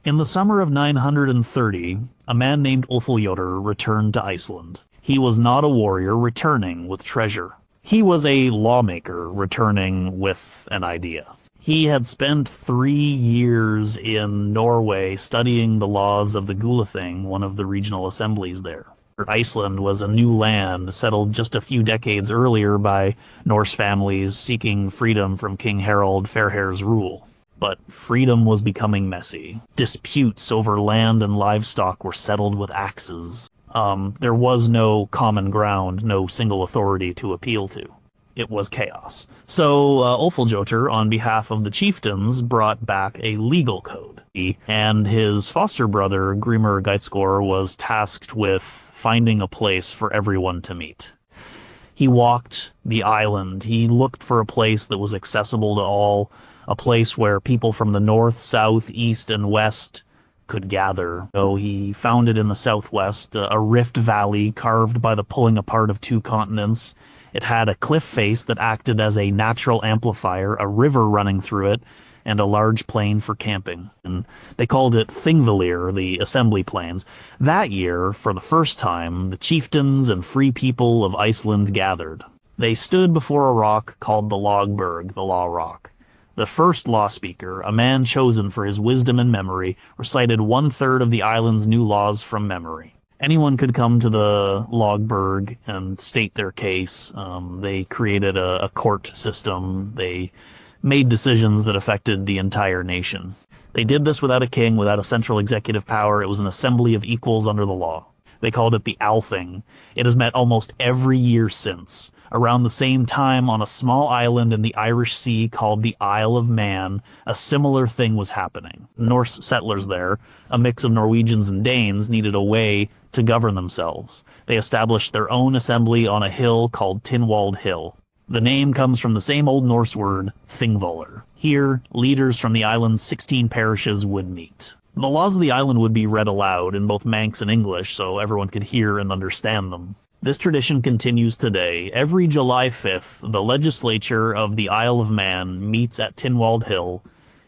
In the summer of 930, a man named Ulfljótur returned to Iceland. He was not a warrior returning with treasure. He was a lawmaker returning with an idea. He had spent 3 years in Norway studying the laws of the Gulathing, one of the regional assemblies there. Iceland was a new land settled just a few decades earlier by Norse families seeking freedom from King Harald Fairhair's rule. But freedom was becoming messy. Disputes over land and livestock were settled with axes. There was no common ground, no single authority to appeal to. It was chaos. So Ulfljótur, on behalf of the chieftains, brought back a legal code. And his foster brother, Grimur Geitskor, was tasked with finding a place for everyone to meet. He walked the island. He looked for a place that was accessible to all, a place where people from the north, south, east, and west could gather. So he found it in the southwest, a rift valley carved by the pulling apart of two continents. It had a cliff face that acted as a natural amplifier, a river running through it, and a large plain for camping. And they called it Thingvellir, the assembly plains. That year, for the first time, the chieftains and free people of Iceland gathered. They stood before a rock called the Logberg, the Law Rock. The first law speaker, a man chosen for his wisdom and memory, recited 1/3 of the island's new laws from memory. Anyone could come to the Logberg and state their case. They created a court system. They made decisions that affected the entire nation. They did this without a king, without a central executive power. It was an assembly of equals under the law. They called it the Althing. It has met almost every year since. Around the same time, on a small island in the Irish Sea called the Isle of Man, a similar thing was happening. Norse settlers there, a mix of Norwegians and Danes, needed a way to govern themselves. They established their own assembly on a hill called Tynwald Hill. The name comes from the same Old Norse word, Thingvellir. Here, leaders from the island's 16 parishes would meet. The laws of the island would be read aloud in both Manx and English so everyone could hear and understand them. This tradition continues today. Every July 5th, the legislature of the Isle of Man meets at Tynwald Hill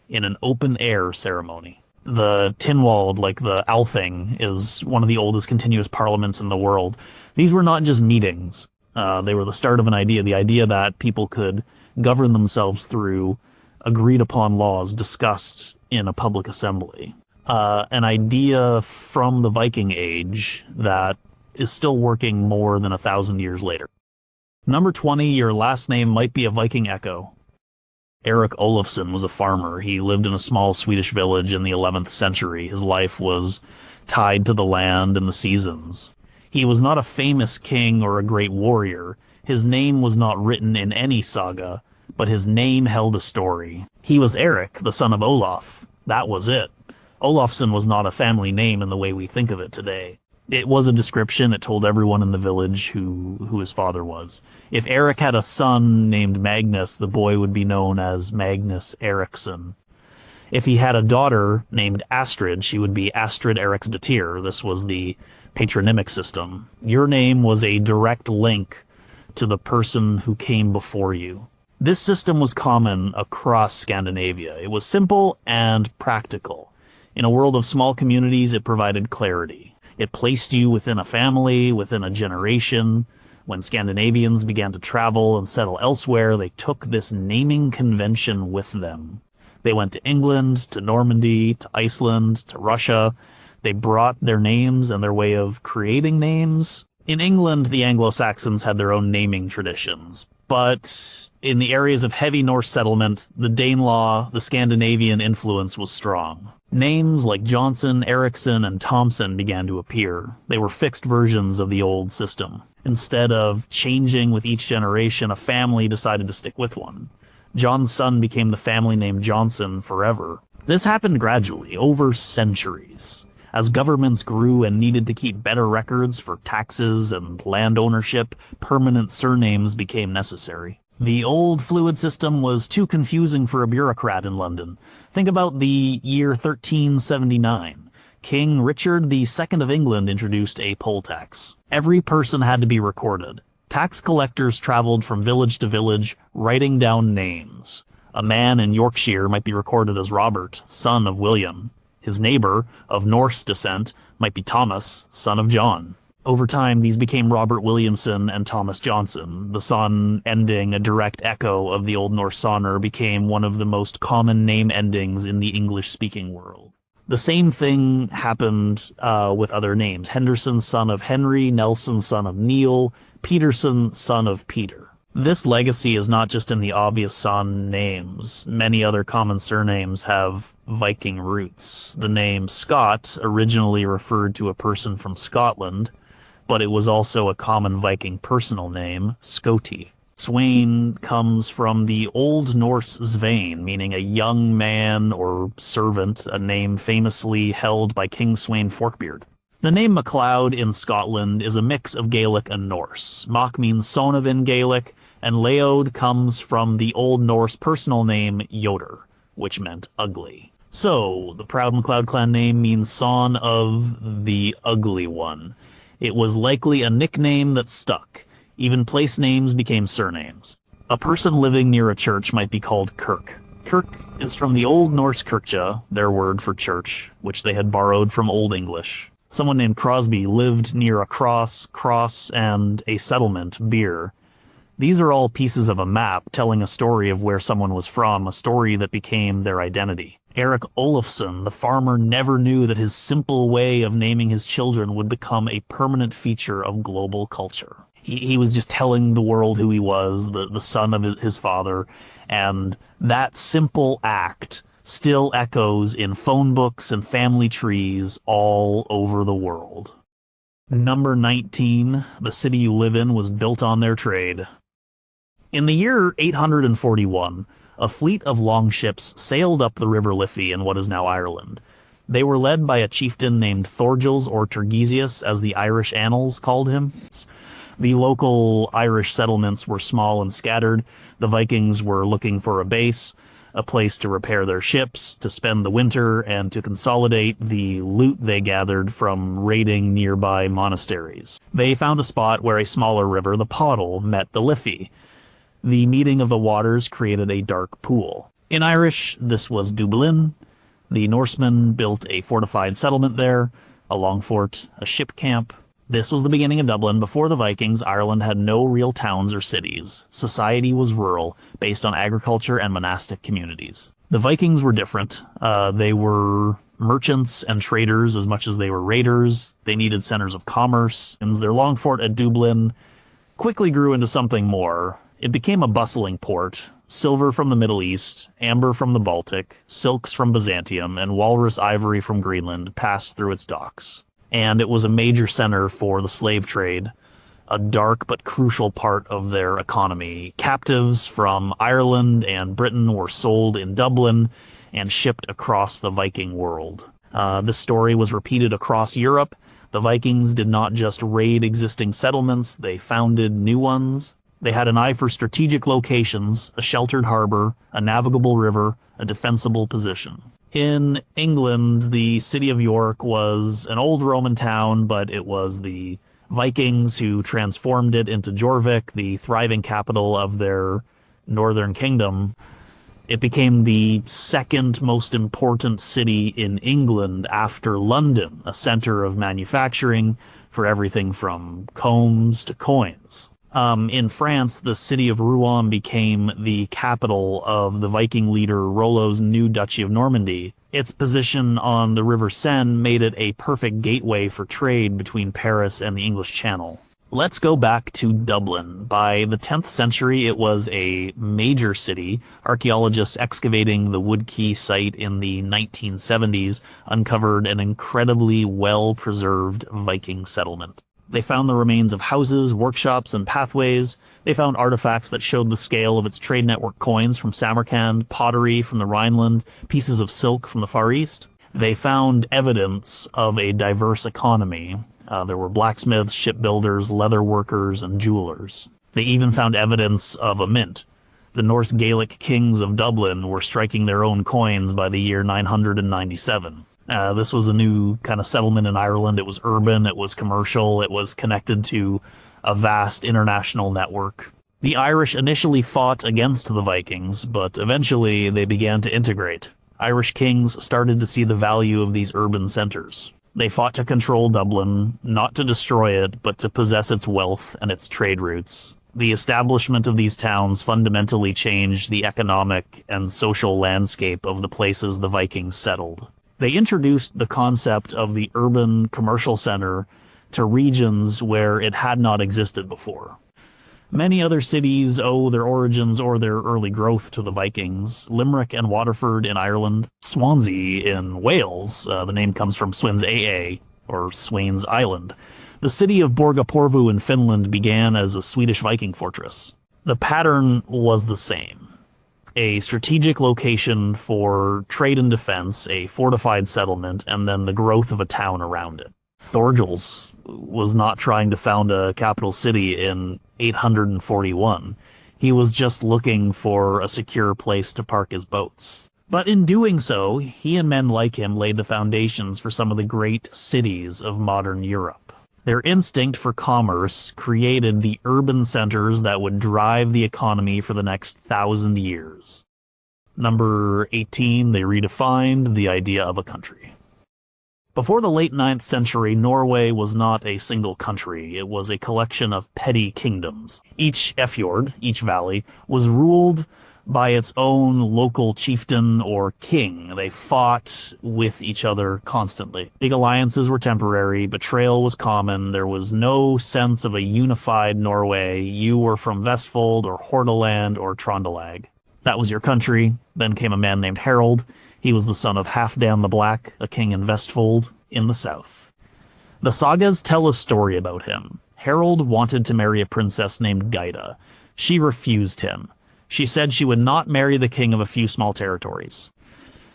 in an open-air ceremony. The Tynwald, like the Althing, is one of the oldest continuous parliaments in the world. These were not just meetings. They were the start of an idea, the idea that people could govern themselves through agreed-upon laws discussed in a public assembly. An idea from the Viking Age that is still working more than 1,000 years later. Number 20, your last name might be a Viking echo. Erik Olafsson was a farmer. He lived in a small Swedish village in the 11th century. His life was tied to the land and the seasons. He was not a famous king or a great warrior. His name was not written in any saga, but his name held a story. He was Eric, the son of Olaf. That was it. Olafsson was not a family name in the way we think of it today. It was a description. It told everyone in the village who his father was. If Eric had a son named Magnus, the boy would be known as Magnus Erickson. If he had a daughter named Astrid, she would be Astrid Eriksdottir. This was the patronymic system. Your name was a direct link to the person who came before you. This system was common across Scandinavia. It was simple and practical. In a world of small communities, it provided clarity. It placed you within a family, within a generation. When Scandinavians began to travel and settle elsewhere, they took this naming convention with them. They went to England, to Normandy, to Iceland, to Russia. They brought their names and their way of creating names. In England, the Anglo-Saxons had their own naming traditions. But in the areas of heavy Norse settlement, the Danelaw, the Scandinavian influence was strong. Names like Johnson, Erickson, and Thompson began to appear. They were fixed versions of the old system. Instead of changing with each generation, a family decided to stick with one. John's son became the family name Johnson forever. This happened gradually, over centuries. As governments grew and needed to keep better records for taxes and land ownership, permanent surnames became necessary. The old fluid system was too confusing for a bureaucrat in London. Think about the year 1379. King Richard II of England introduced a poll tax. Every person had to be recorded. Tax collectors traveled from village to village, writing down names. A man in Yorkshire might be recorded as Robert, son of William. His neighbor, of Norse descent, might be Thomas, son of John. Over time, these became Robert Williamson and Thomas Johnson. The son ending, a direct echo of the Old Norse Sonr, became one of the most common name endings in the English-speaking world. The same thing happened with other names. Henderson, son of Henry, Nelson, son of Neil, Peterson, son of Peter. This legacy is not just in the obvious son names. Many other common surnames have Viking roots. The name Scott originally referred to a person from Scotland, but it was also a common Viking personal name, Skoti. Swain comes from the Old Norse Svein, meaning a young man or servant, a name famously held by King Sweyn Forkbeard. The name MacLeod in Scotland is a mix of Gaelic and Norse. Mac means son of in Gaelic, and Leod comes from the Old Norse personal name Yoder, which meant ugly. So, the proud MacLeod clan name means son of the ugly one. It was likely a nickname that stuck. Even place names became surnames. A person living near a church might be called Kirk. Kirk is from the Old Norse kirkja, their word for church, which they had borrowed from Old English. Someone named Crosby lived near a cross, and a settlement, Beer. These are all pieces of a map telling a story of where someone was from, a story that became their identity. Eric Olafsson, the farmer, never knew that his simple way of naming his children would become a permanent feature of global culture. He was just telling the world who he was, the son of his father, and that simple act still echoes in phone books and family trees all over the world. Number 19, the city you live in was built on their trade. In the year 841, a fleet of longships sailed up the River Liffey in what is now Ireland. They were led by a chieftain named Thorgils or Turgesius, as the Irish annals called him. The local Irish settlements were small and scattered. The Vikings were looking for a base, a place to repair their ships, to spend the winter, and to consolidate the loot they gathered from raiding nearby monasteries. They found a spot where a smaller river, the Poddle, met the Liffey. The meeting of the waters created a dark pool. In Irish, this was Dublin. The Norsemen built a fortified settlement there, a long fort, a ship camp. This was the beginning of Dublin. Before the Vikings, Ireland had no real towns or cities. Society was rural, based on agriculture and monastic communities. The Vikings were different. They were merchants and traders as much as they were raiders. They needed centers of commerce. And their long fort at Dublin quickly grew into something more. It became a bustling port. Silver from the Middle East, amber from the Baltic, silks from Byzantium, and walrus ivory from Greenland passed through its docks. And it was a major center for the slave trade, a dark but crucial part of their economy. Captives from Ireland and Britain were sold in Dublin and shipped across the Viking world. This story was repeated across Europe. The Vikings did not just raid existing settlements, they founded new ones. They had an eye for strategic locations, a sheltered harbor, a navigable river, a defensible position. In England, the city of York was an old Roman town, but it was the Vikings who transformed it into Jorvik, the thriving capital of their northern kingdom. It became the second most important city in England after London, a center of manufacturing for everything from combs to coins. In France, the city of Rouen became the capital of the Viking leader Rollo's new Duchy of Normandy. Its position on the River Seine made it a perfect gateway for trade between Paris and the English Channel. Let's go back to Dublin. By the 10th century, it was a major city. Archaeologists excavating the Wood Quay site in the 1970s uncovered an incredibly well-preserved Viking settlement. They found the remains of houses, workshops, and pathways. They found artifacts that showed the scale of its trade network coins from Samarkand, pottery from the Rhineland, pieces of silk from the Far East. They found evidence of a diverse economy. There were blacksmiths, shipbuilders, leather workers, and jewelers. They even found evidence of a mint. The Norse Gaelic kings of Dublin were striking their own coins by the year 997. This was a new kind of settlement in Ireland. It was urban, it was commercial, it was connected to a vast international network. The Irish initially fought against the Vikings, but eventually they began to integrate. Irish kings started to see the value of these urban centers. They fought to control Dublin, not to destroy it, but to possess its wealth and its trade routes. The establishment of these towns fundamentally changed the economic and social landscape of the places the Vikings settled. They introduced the concept of the urban commercial center to regions where it had not existed before. Many other cities owe their origins or their early growth to the Vikings. Limerick and Waterford in Ireland, Swansea in Wales, the name comes from Swin's AA, or Swains Island. The city of Borgaporvu in Finland began as a Swedish Viking fortress. The pattern was the same. A strategic location for trade and defense, a fortified settlement, and then the growth of a town around it. Thorgils was not trying to found a capital city in 841. He was just looking for a secure place to park his boats. But in doing so, he and men like him laid the foundations for some of the great cities of modern Europe. Their instinct for commerce created the urban centers that would drive the economy for the next 1,000 years. Number 18, they redefined the idea of a country. Before the late 9th century, Norway was not a single country. It was a collection of petty kingdoms. Each fjord, each valley, was ruled by its own local chieftain or king. They fought with each other constantly. Big alliances were temporary, betrayal was common, there was no sense of a unified Norway. You were from Vestfold or Hordaland or Trondelag. That was your country. Then came a man named Harold. He was the son of Halfdan the Black, a king in Vestfold in the south. The sagas tell a story about him. Harold wanted to marry a princess named Gyda. She refused him. She said she would not marry the king of a few small territories.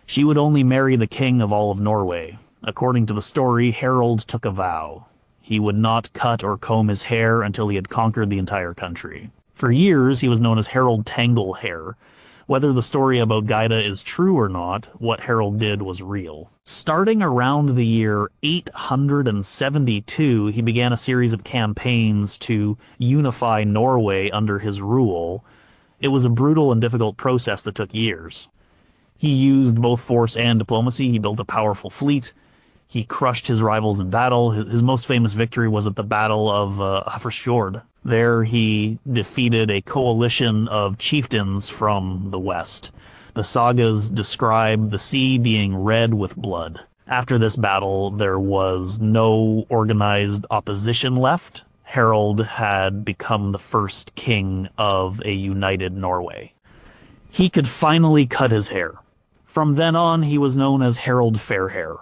She would only marry the king of all of Norway. According to the story, Harold took a vow. He would not cut or comb his hair until he had conquered the entire country. For years, he was known as Harold Tanglehair. Whether the story about Gyda is true or not, what Harold did was real. Starting around the year 872, he began a series of campaigns to unify Norway under his rule. It was a brutal and difficult process that took years. He used both force and diplomacy. He built a powerful fleet. He crushed his rivals in battle. His most famous victory was at the Battle of Hafrsfjord. There he defeated a coalition of chieftains from the west. The sagas describe the sea being red with blood. After this battle, there was no organized opposition left. Harold had become the first king of a united Norway. He could finally cut his hair. From then on, he was known as Harold Fairhair.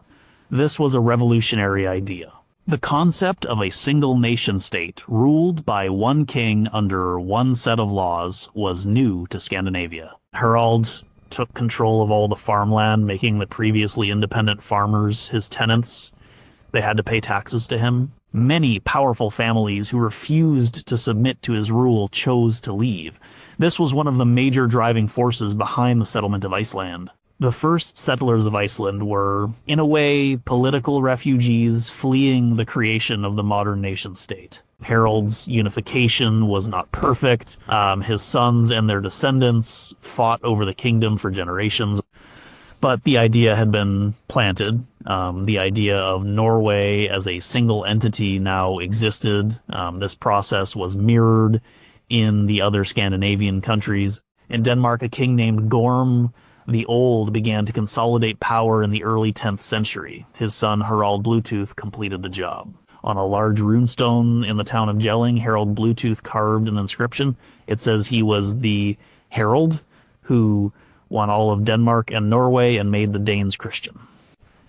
This was a revolutionary idea. The concept of a single nation-state ruled by one king under one set of laws was new to Scandinavia. Harald took control of all the farmland, making the previously independent farmers his tenants. They had to pay taxes to him. Many powerful families who refused to submit to his rule chose to leave. This was one of the major driving forces behind the settlement of Iceland. The first settlers of Iceland were, in a way, political refugees fleeing the creation of the modern nation-state. Harold's unification was not perfect. His sons and their descendants fought over the kingdom for generations. But the idea had been planted. The idea of Norway as a single entity now existed. This process was mirrored in the other Scandinavian countries. In Denmark, a king named Gorm the Old began to consolidate power in the early 10th century. His son Harald Bluetooth completed the job. On a large runestone in the town of Jelling, Harold Bluetooth carved an inscription. It says he was the herald who won all of Denmark and Norway and made the Danes Christian.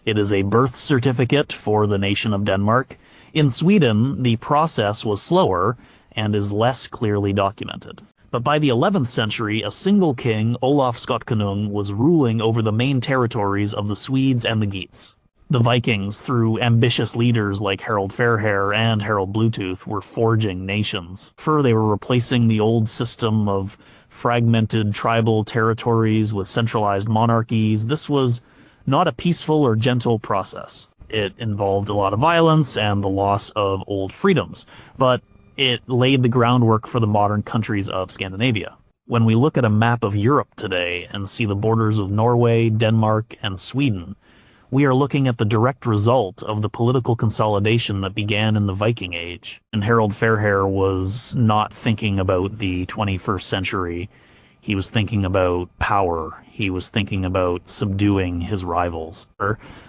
It is a birth certificate for the nation of Denmark. In Sweden, the process was slower and is less clearly documented. But by the 11th century, a single king, Olaf Skotkonung, was ruling over the main territories of the Swedes and the Geats. The Vikings, through ambitious leaders like Harold Fairhair and Harold Bluetooth, were forging nations. They were replacing the old system of fragmented tribal territories with centralized monarchies. This was not a peaceful or gentle process. It involved a lot of violence and the loss of old freedoms, but it laid the groundwork for the modern countries of Scandinavia. When we look at a map of Europe today and see the borders of Norway, Denmark, and Sweden, we are looking at the direct result of the political consolidation that began in the Viking Age. And Harold Fairhair was not thinking about the 21st century. He was thinking about power. He was thinking about subduing his rivals.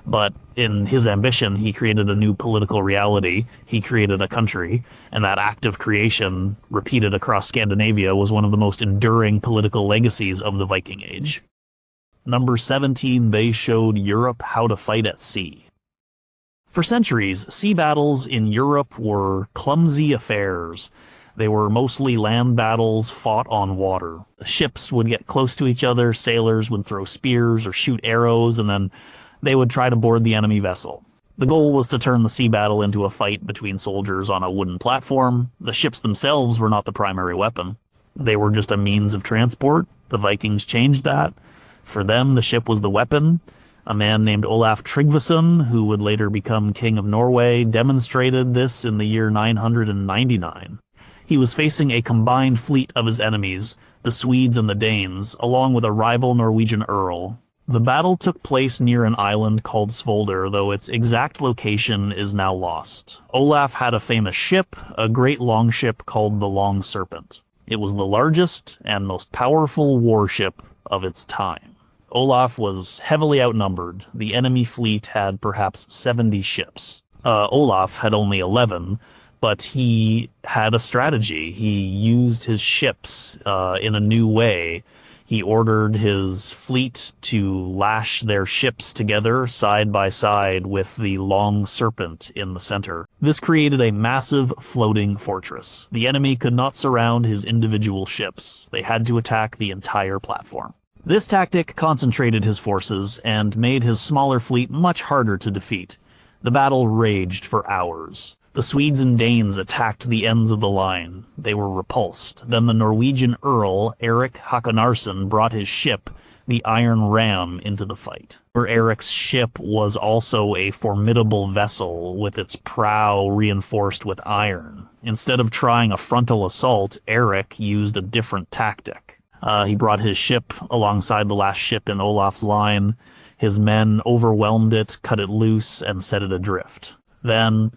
But in his ambition, he created a new political reality. He created a country, and that act of creation, repeated across Scandinavia, was one of the most enduring political legacies of the Viking Age. Number 17, they showed Europe how to fight at sea. For centuries, sea battles in Europe were clumsy affairs. They were mostly land battles fought on water. The ships would get close to each other, sailors would throw spears or shoot arrows, and then they would try to board the enemy vessel. The goal was to turn the sea battle into a fight between soldiers on a wooden platform. The ships themselves were not the primary weapon. They were just a means of transport. The Vikings changed that. For them, the ship was the weapon. A man named Olaf Tryggvason, who would later become King of Norway, demonstrated this in the year 999. He was facing a combined fleet of his enemies, the Swedes and the Danes, along with a rival Norwegian earl. The battle took place near an island called Svolder, though its exact location is now lost. Olaf had a famous ship, a great longship called the Long Serpent. It was the largest and most powerful warship of its time. Olaf was heavily outnumbered. The enemy fleet had perhaps 70 ships. Olaf had only 11, but he had a strategy. He used his ships in a new way. He ordered his fleet to lash their ships together side by side with the Long Serpent in the center. This created a massive floating fortress. The enemy could not surround his individual ships. They had to attack the entire platform. This tactic concentrated his forces and made his smaller fleet much harder to defeat. The battle raged for hours. The Swedes and Danes attacked the ends of the line. They were repulsed. Then the Norwegian Earl, Eric Hakonarsson, brought his ship, the Iron Ram, into the fight. Eric's ship was also a formidable vessel with its prow reinforced with iron. Instead of trying a frontal assault, Eric used a different tactic. He brought his ship alongside the last ship in Olaf's line. His men overwhelmed it, cut it loose, and set it adrift. Then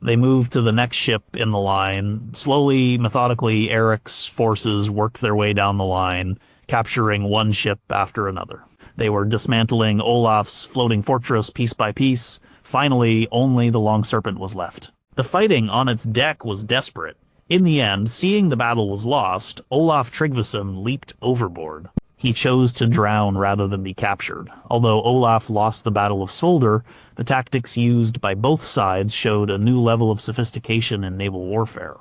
they moved to the next ship in the line. Slowly, methodically, Eric's forces worked their way down the line, capturing one ship after another. They were dismantling Olaf's floating fortress piece by piece. Finally, only the Long Serpent was left. The fighting on its deck was desperate. In the end, seeing the battle was lost, Olaf Tryggvason leaped overboard. He chose to drown rather than be captured. Although Olaf lost the Battle of Svolder, the tactics used by both sides showed a new level of sophistication in naval warfare.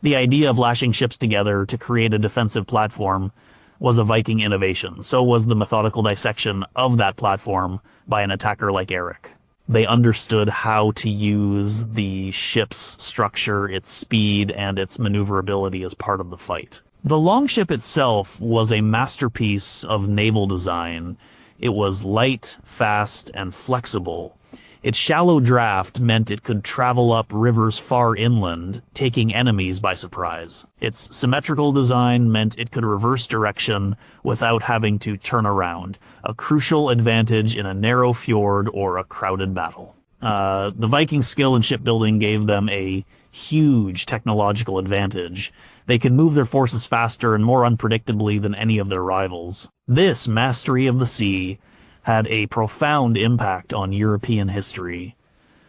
The idea of lashing ships together to create a defensive platform was a Viking innovation. So was the methodical dissection of that platform by an attacker like Eric. They understood how to use the ship's structure, its speed, and its maneuverability as part of the fight. The longship itself was a masterpiece of naval design. It was light, fast, and flexible. Its shallow draft meant it could travel up rivers far inland, taking enemies by surprise. Its symmetrical design meant it could reverse direction without having to turn around, a crucial advantage in a narrow fjord or a crowded battle. The Viking skill in shipbuilding gave them a huge technological advantage. They could move their forces faster and more unpredictably than any of their rivals. This mastery of the sea had a profound impact on European history.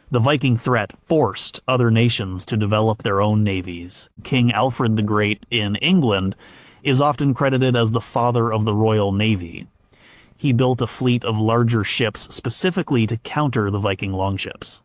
The Viking threat forced other nations to develop their own navies. King Alfred the Great in England is often credited as the father of the Royal Navy. He built a fleet of larger ships specifically to counter the Viking longships.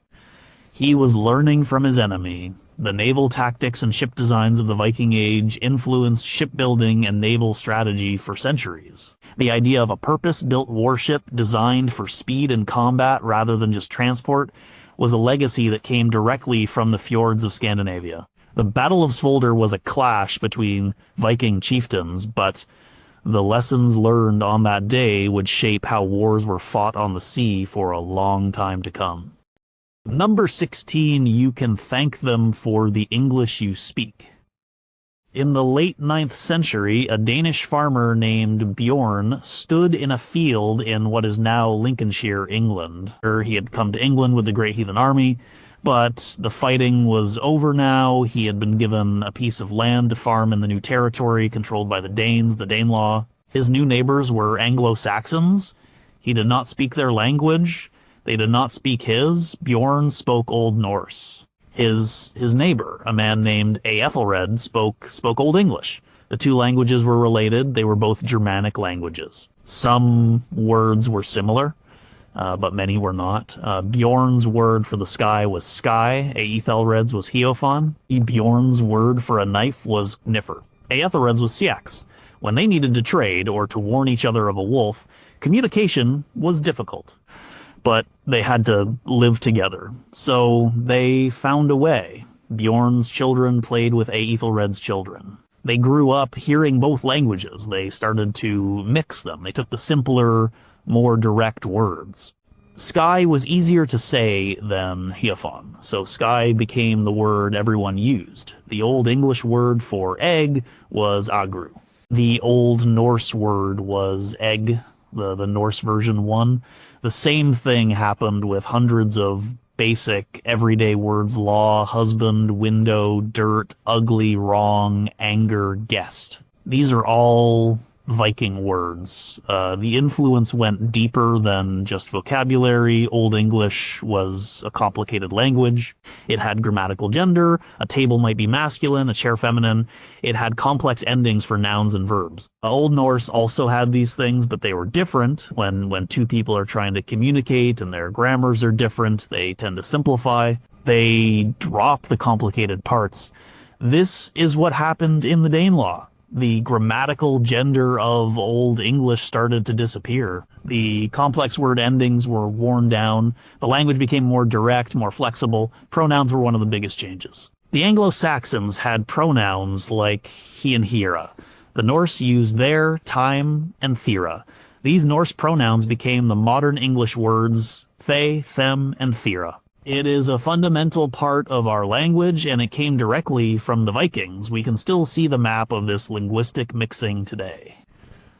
He was learning from his enemy. The naval tactics and ship designs of the Viking Age influenced shipbuilding and naval strategy for centuries. The idea of a purpose-built warship designed for speed and combat rather than just transport was a legacy that came directly from the fjords of Scandinavia. The Battle of Svolder was a clash between Viking chieftains, but the lessons learned on that day would shape how wars were fought on the sea for a long time to come. Number 16, you can thank them for the English you speak. In the late 9th century, a Danish farmer named Bjorn stood in a field in what is now Lincolnshire, England. He had come to England with the Great Heathen Army, but the fighting was over now. He had been given a piece of land to farm in the new territory controlled by the Danes, the Danelaw. His new neighbors were Anglo-Saxons. He did not speak their language. They did not speak his. Bjorn spoke Old Norse. His neighbor, a man named Ethelred, spoke Old English. The two languages were related. They were both Germanic languages. Some words were similar, but many were not. Bjorn's word for the sky was sky. Ethelred's was Heofan. Bjorn's word for a knife was Niffer. Ethelred's was Siax. When they needed to trade or to warn each other of a wolf, communication was difficult, but they had to live together. So they found a way. Bjorn's children played with Ethelred's children. They grew up hearing both languages. They started to mix them. They took the simpler, more direct words. Sky was easier to say than Heofan, so sky became the word everyone used. The Old English word for egg was agru. The Old Norse word was egg, the Norse version one. The same thing happened with hundreds of basic everyday words: law, husband, window, dirt, ugly, wrong, anger, guest. These are all Viking words. The influence went deeper than just vocabulary. Old English was a complicated language. It had grammatical gender. A table might be masculine, a chair feminine. It had complex endings for nouns and verbs. Old Norse also had these things, but they were different. When two people are trying to communicate and their grammars are different, they tend to simplify. They drop the complicated parts. This is what happened in the Danelaw. The grammatical gender of Old English started to disappear. The complex word endings were worn down. The language became more direct, more flexible. Pronouns were one of the biggest changes. The Anglo-Saxons had pronouns like he and hera. The Norse used their, time, and thera. These Norse pronouns became the modern English words they, them, and thera. It is a fundamental part of our language, and it came directly from the Vikings. We can still see the map of this linguistic mixing today.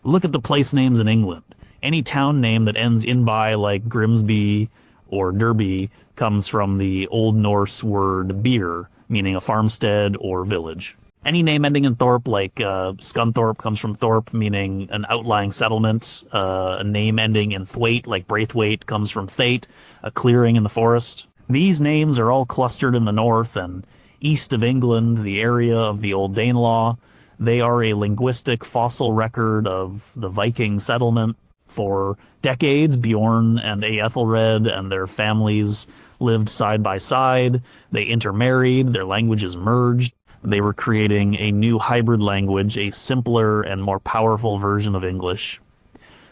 Look at the place names in England. Any town name that ends in by, like Grimsby or Derby, comes from the Old Norse word byr, meaning a farmstead or village. Any name ending in thorpe, like Scunthorpe, comes from thorpe, meaning an outlying settlement. A name ending in thwaite, like Braithwaite, comes from thate, a clearing in the forest. These names are all clustered in the north and east of England, the area of the Old Danelaw. They are a linguistic fossil record of the Viking settlement. For decades, Bjorn and Ethelred and their families lived side by side. They intermarried, their languages merged. They were creating a new hybrid language, a simpler and more powerful version of English.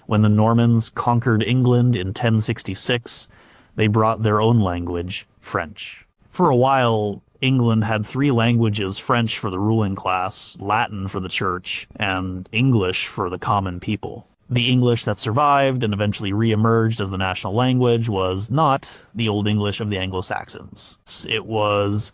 When the Normans conquered England in 1066, they brought their own language, French. For a while, England had three languages: French for the ruling class, Latin for the church, and English for the common people. The English that survived and eventually re-emerged as the national language was not the Old English of the Anglo-Saxons. It was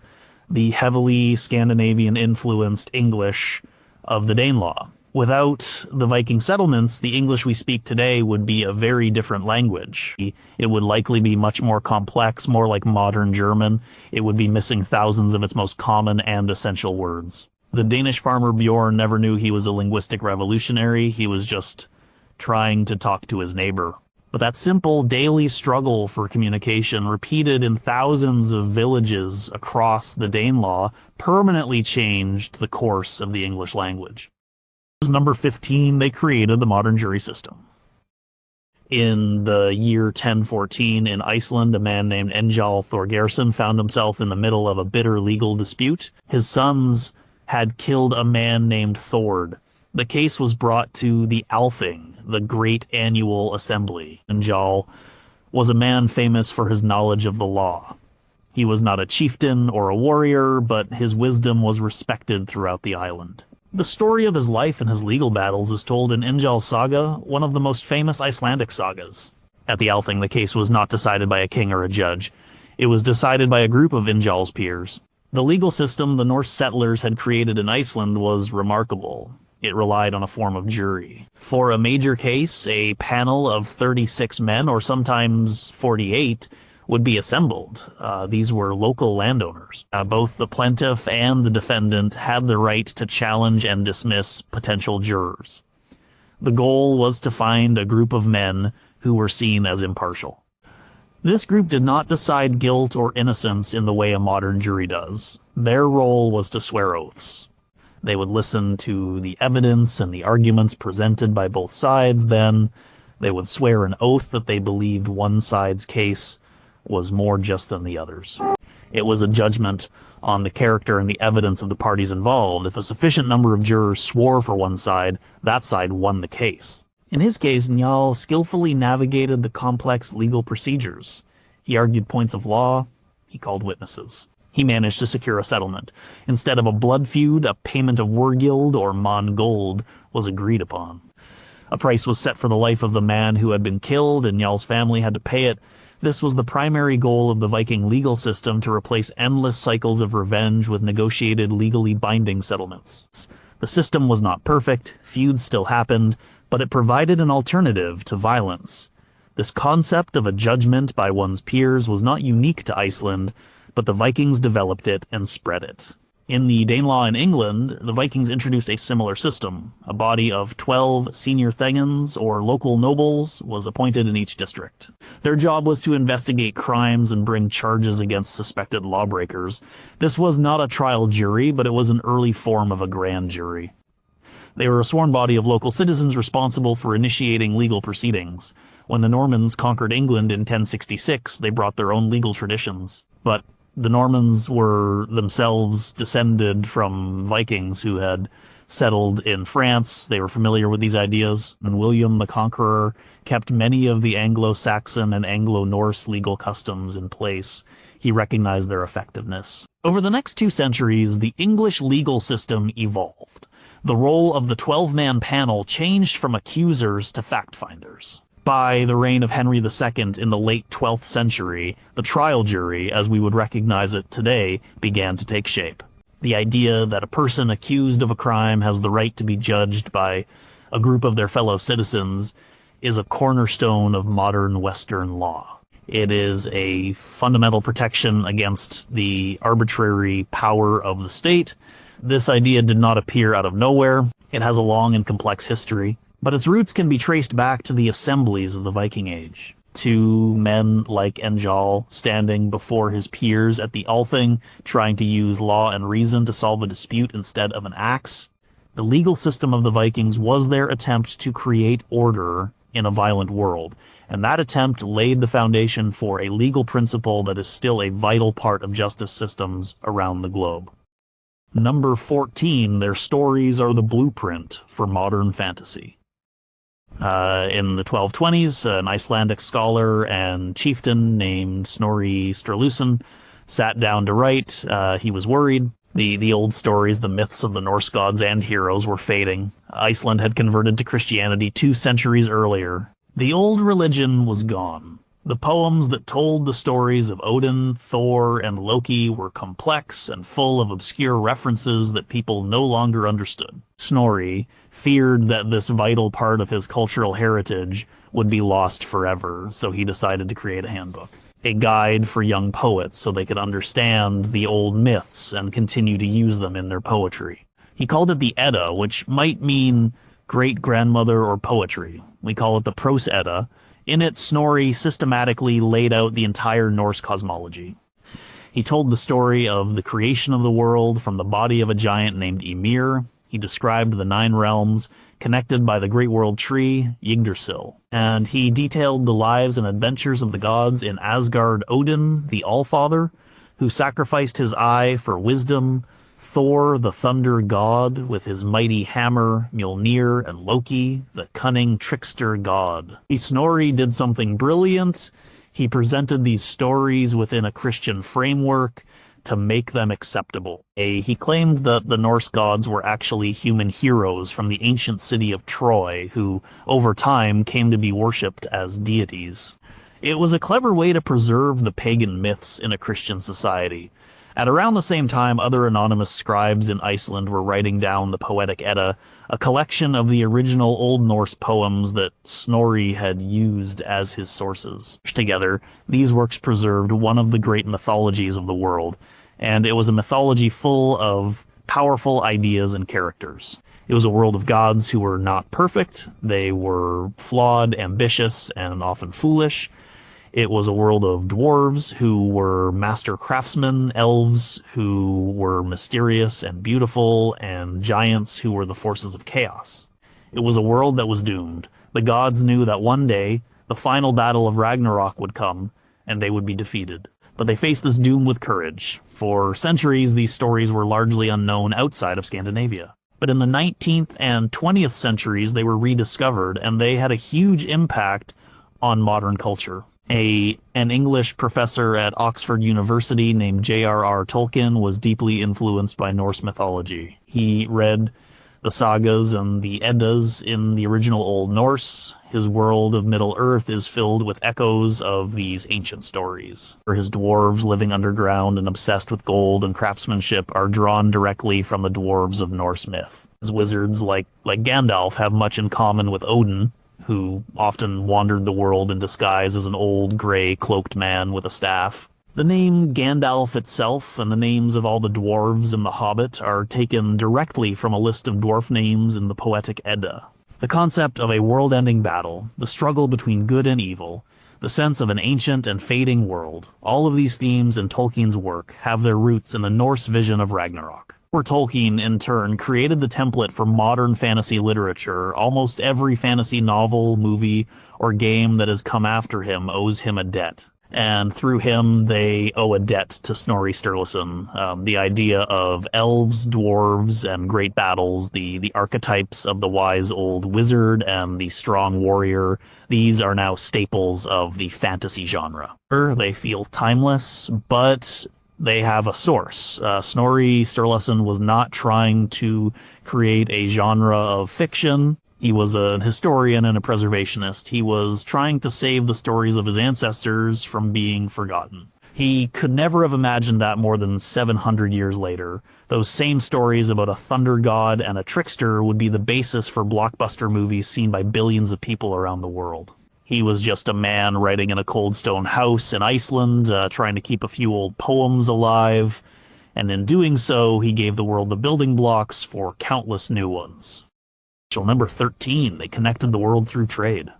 the heavily Scandinavian-influenced English of the Danelaw. Without the Viking settlements, the English we speak today would be a very different language. It would likely be much more complex, more like modern German. It would be missing thousands of its most common and essential words. The Danish farmer Bjorn never knew he was a linguistic revolutionary. He was just trying to talk to his neighbor. But that simple daily struggle for communication, repeated in thousands of villages across the Danelaw, permanently changed the course of the English language. Number 15, they created the modern jury system. In the year 1014 in Iceland, a man named Engjal Thorgeirsson found himself in the middle of a bitter legal dispute. His sons had killed a man named Thord. The case was brought to the Althing, the great annual assembly. Engjal was a man famous for his knowledge of the law. He was not a chieftain or a warrior, but his wisdom was respected throughout the island. The story of his life and his legal battles is told in Ingjal's Saga, one of the most famous Icelandic sagas. At the Althing, the case was not decided by a king or a judge. It was decided by a group of Ingjal's peers. The legal system the Norse settlers had created in Iceland was remarkable. It relied on a form of jury. For a major case, a panel of 36 men, or sometimes 48, would be assembled. These were local landowners. Both the plaintiff and the defendant had the right to challenge and dismiss potential jurors. The goal was to find a group of men who were seen as impartial. This group did not decide guilt or innocence in the way a modern jury does. Their role was to swear oaths. They would listen to the evidence and the arguments presented by both sides, then they would swear an oath that they believed one side's case was more just than the other's. It was a judgment on the character and the evidence of the parties involved. If a sufficient number of jurors swore for one side, that side won the case. In his case, Njal skillfully navigated the complex legal procedures. He argued points of law, he called witnesses. He managed to secure a settlement. Instead of a blood feud, a payment of Wergild or Mon gold was agreed upon. A price was set for the life of the man who had been killed, and Njal's family had to pay it. This was the primary goal of the Viking legal system, to replace endless cycles of revenge with negotiated, legally binding settlements. The system was not perfect, feuds still happened, but it provided an alternative to violence. This concept of a judgment by one's peers was not unique to Iceland, but the Vikings developed it and spread it. In the Danelaw in England, the Vikings introduced a similar system. A body of 12 senior thegns, or local nobles, was appointed in each district. Their job was to investigate crimes and bring charges against suspected lawbreakers. This was not a trial jury, but it was an early form of a grand jury. They were a sworn body of local citizens responsible for initiating legal proceedings. When the Normans conquered England in 1066, they brought their own legal traditions. But the Normans were themselves descended from Vikings who had settled in France. They were familiar with these ideas, and William the Conqueror kept many of the Anglo-Saxon and Anglo-Norse legal customs in place. He recognized their effectiveness. Over the next 2 centuries, the English legal system evolved. The role of the 12-man panel changed from accusers to fact-finders. By the reign of Henry II in the late 12th century, the trial jury, as we would recognize it today, began to take shape. The idea that a person accused of a crime has the right to be judged by a group of their fellow citizens is a cornerstone of modern Western law. It is a fundamental protection against the arbitrary power of the state. This idea did not appear out of nowhere. It has a long and complex history, but its roots can be traced back to the assemblies of the Viking Age. 2 men like Njal standing before his peers at the Althing, trying to use law and reason to solve a dispute instead of an axe. The legal system of the Vikings was their attempt to create order in a violent world, and that attempt laid the foundation for a legal principle that is still a vital part of justice systems around the globe. Number 14, their stories are the blueprint for modern fantasy. In the 1220s, an Icelandic scholar and chieftain named Snorri Sturluson sat down to write. He was worried. The old stories, the myths of the Norse gods and heroes were fading. Iceland had converted to Christianity 2 centuries earlier. The old religion was gone. The poems that told the stories of Odin, Thor, and Loki were complex and full of obscure references that people no longer understood. Snorri feared that this vital part of his cultural heritage would be lost forever, so he decided to create a handbook. A guide for young poets so they could understand the old myths and continue to use them in their poetry. He called it the Edda, which might mean great-grandmother or poetry. We call it the Prose Edda. In it, Snorri systematically laid out the entire Norse cosmology. He told the story of the creation of the world from the body of a giant named Ymir. He described the 9 realms connected by the Great World Tree, Yggdrasil. And he detailed the lives and adventures of the gods in Asgard. Odin, the Allfather, who sacrificed his eye for wisdom, Thor, the thunder god, with his mighty hammer, Mjolnir, and Loki, the cunning trickster god. Snorri did something brilliant. He presented these stories within a Christian framework to make them acceptable. He claimed that the Norse gods were actually human heroes from the ancient city of Troy, who, over time, came to be worshipped as deities. It was a clever way to preserve the pagan myths in a Christian society. At around the same time, other anonymous scribes in Iceland were writing down the Poetic Edda, a collection of the original Old Norse poems that Snorri had used as his sources. Together, these works preserved one of the great mythologies of the world, and it was a mythology full of powerful ideas and characters. It was a world of gods who were not perfect, they were flawed, ambitious, and often foolish. It was a world of dwarves who were master craftsmen, elves who were mysterious and beautiful, and giants who were the forces of chaos. It was a world that was doomed. The gods knew that one day, the final battle of Ragnarok would come, and they would be defeated. But they faced this doom with courage. For centuries, these stories were largely unknown outside of Scandinavia. But in the 19th and 20th centuries, they were rediscovered, and they had a huge impact on modern culture. An English professor at Oxford University named J.R.R. Tolkien was deeply influenced by Norse mythology. He read the sagas and the Eddas in the original Old Norse. His world of Middle-earth is filled with echoes of these ancient stories. His dwarves living underground and obsessed with gold and craftsmanship are drawn directly from the dwarves of Norse myth. His wizards, like Gandalf, have much in common with Odin, who often wandered the world in disguise as an old, gray, cloaked man with a staff. The name Gandalf itself and the names of all the dwarves in The Hobbit are taken directly from a list of dwarf names in the Poetic Edda. The concept of a world-ending battle, the struggle between good and evil, the sense of an ancient and fading world, all of these themes in Tolkien's work have their roots in the Norse vision of Ragnarok. Where Tolkien, in turn, created the template for modern fantasy literature, almost every fantasy novel, movie, or game that has come after him owes him a debt. And through him, they owe a debt to Snorri Sturluson. The idea of elves, dwarves, and great battles, the archetypes of the wise old wizard and the strong warrior, these are now staples of the fantasy genre. They feel timeless, but they have a source. Snorri Sturluson was not trying to create a genre of fiction. He was a historian and a preservationist. He was trying to save the stories of his ancestors from being forgotten. He could never have imagined that more than 700 years later. Those same stories about a thunder god and a trickster would be the basis for blockbuster movies seen by billions of people around the world. He was just a man writing in a cold stone house in Iceland, trying to keep a few old poems alive, and in doing so, he gave the world the building blocks for countless new ones. Number 13, they connected the world through trade.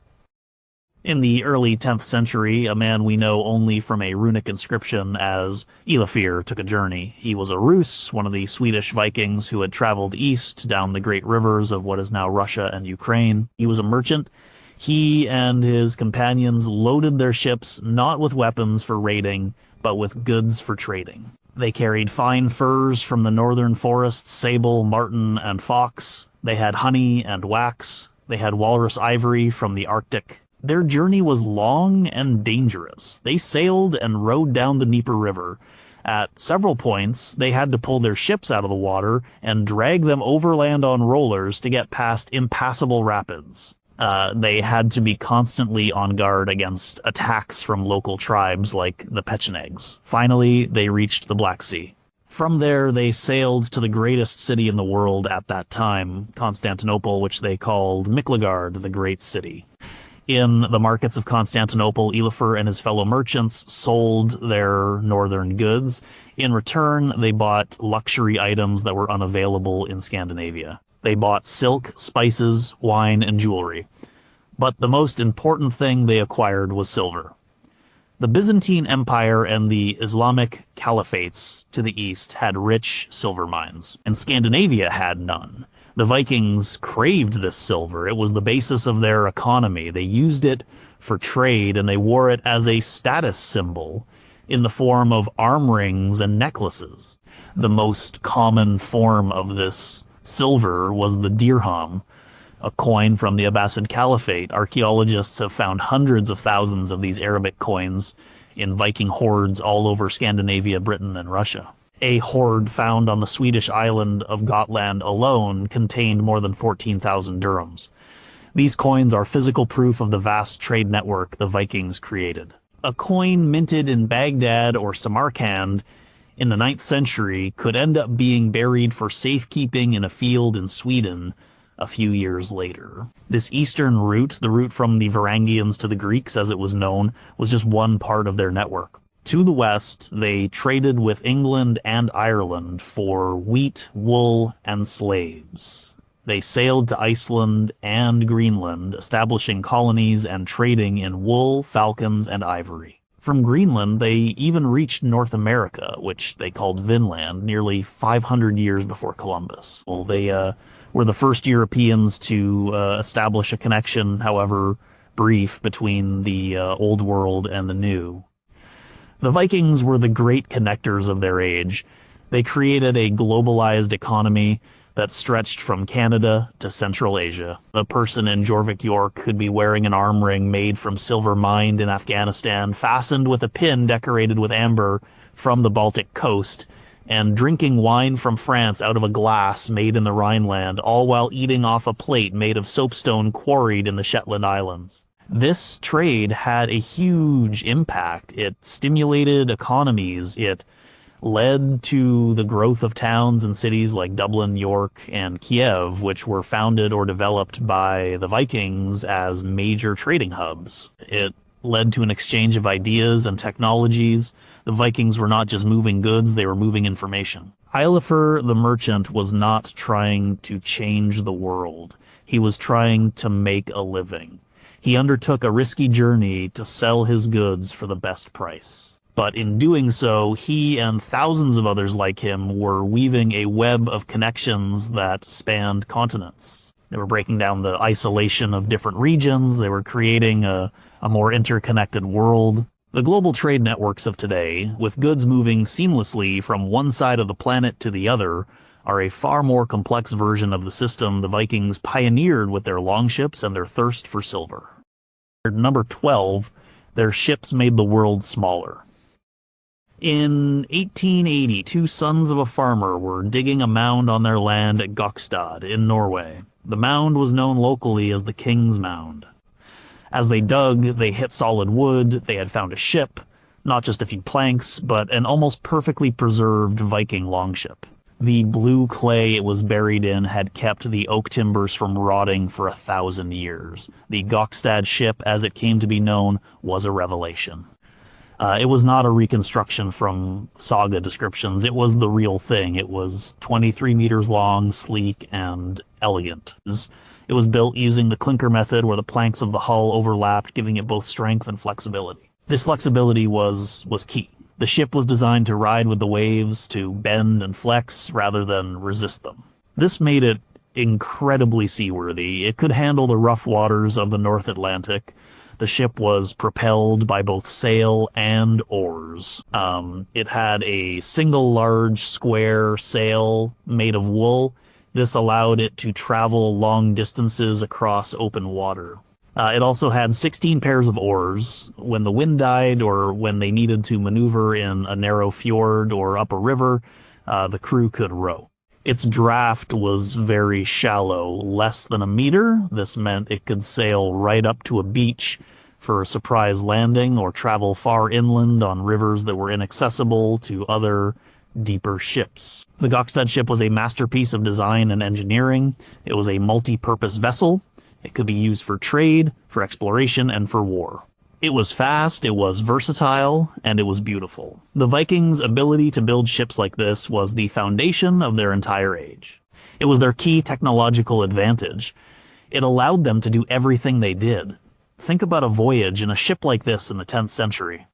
In the early 10th century, a man we know only from a runic inscription as Ilafir took a journey. He was a Rus, one of the Swedish Vikings who had traveled east down the great rivers of what is now Russia and Ukraine. He was a merchant. He and his companions loaded their ships not with weapons for raiding, but with goods for trading. They carried fine furs from the northern forests, sable, marten, and fox. They had honey and wax. They had walrus ivory from the Arctic. Their journey was long and dangerous. They sailed and rowed down the Dnieper River. At several points, they had to pull their ships out of the water and drag them overland on rollers to get past impassable rapids. They had to be constantly on guard against attacks from local tribes like the Pechenegs. Finally, they reached the Black Sea. From there, they sailed to the greatest city in the world at that time, Constantinople, which they called Miklagard, the Great City. In the markets of Constantinople, Ilafir and his fellow merchants sold their northern goods. In return, they bought luxury items that were unavailable in Scandinavia. They bought silk, spices, wine, and jewelry. But the most important thing they acquired was silver. The Byzantine Empire and the Islamic caliphates to the east had rich silver mines, and Scandinavia had none. The Vikings craved this silver. It was the basis of their economy. They used it for trade, and they wore it as a status symbol in the form of arm rings and necklaces. The most common form of this silver was the dirham, a coin from the Abbasid Caliphate. Archaeologists have found hundreds of thousands of these Arabic coins in Viking hoards all over Scandinavia, Britain, and Russia. A hoard found on the Swedish island of Gotland alone contained more than 14,000 dirhams. These coins are physical proof of the vast trade network the Vikings created. A coin minted in Baghdad or Samarkand in the 9th century could end up being buried for safekeeping in a field in Sweden a few years later. This eastern route, the route from the Varangians to the Greeks as it was known, was just one part of their network. To the west, they traded with England and Ireland for wheat, wool, and slaves. They sailed to Iceland and Greenland, establishing colonies and trading in wool, falcons, and ivory. From Greenland, they even reached North America, which they called Vinland, nearly 500 years before Columbus. Well, they were the first Europeans to establish a connection, however brief, between the Old World and the New. The Vikings were the great connectors of their age. They created a globalized economy that stretched from Canada to Central Asia. A person in Jorvik, York could be wearing an arm ring made from silver mined in Afghanistan, fastened with a pin decorated with amber from the Baltic coast, and drinking wine from France out of a glass made in the Rhineland, all while eating off a plate made of soapstone quarried in the Shetland Islands. This trade had a huge impact. It stimulated economies. It led to the growth of towns and cities like Dublin, York, and Kiev, which were founded or developed by the Vikings as major trading hubs. It led to an exchange of ideas and technologies. The Vikings were not just moving goods, they were moving information. Eilifur the merchant was not trying to change the world. He was trying to make a living. He undertook a risky journey to sell his goods for the best price. But in doing so, he and thousands of others like him were weaving a web of connections that spanned continents. They were breaking down the isolation of different regions. They were creating a more interconnected world. The global trade networks of today, with goods moving seamlessly from one side of the planet to the other, are a far more complex version of the system the Vikings pioneered with their longships and their thirst for silver. Number 12, their ships made the world smaller. In 1880, two sons of a farmer were digging a mound on their land at Gokstad in Norway. The mound was known locally as the King's Mound. As they dug, they hit solid wood. They had found a ship, not just a few planks, but an almost perfectly preserved Viking longship. The blue clay it was buried in had kept the oak timbers from rotting for 1,000 years. The Gokstad ship, as it came to be known, was a revelation. It was not a reconstruction from saga descriptions. It was the real thing. It was 23 meters long, sleek, and elegant. It was built using the clinker method, where the planks of the hull overlapped, giving it both strength and flexibility. This flexibility was key. The ship was designed to ride with the waves, to bend and flex rather than resist them. This made it incredibly seaworthy. It could handle the rough waters of the North Atlantic. The ship was propelled by both sail and oars. It had a single large square sail made of wool. This allowed it to travel long distances across open water. It also had 16 pairs of oars. When the wind died or when they needed to maneuver in a narrow fjord or up a river, the crew could row. Its draft was very shallow, less than a meter. This meant it could sail right up to a beach for a surprise landing or travel far inland on rivers that were inaccessible to other deeper ships. The Gokstad ship was a masterpiece of design and engineering. It was a multi-purpose vessel. It could be used for trade, for exploration, and for war. It was fast, it was versatile, and it was beautiful. The Vikings' ability to build ships like this was the foundation of their entire age. It was their key technological advantage. It allowed them to do everything they did. Think about a voyage in a ship like this in the 10th century.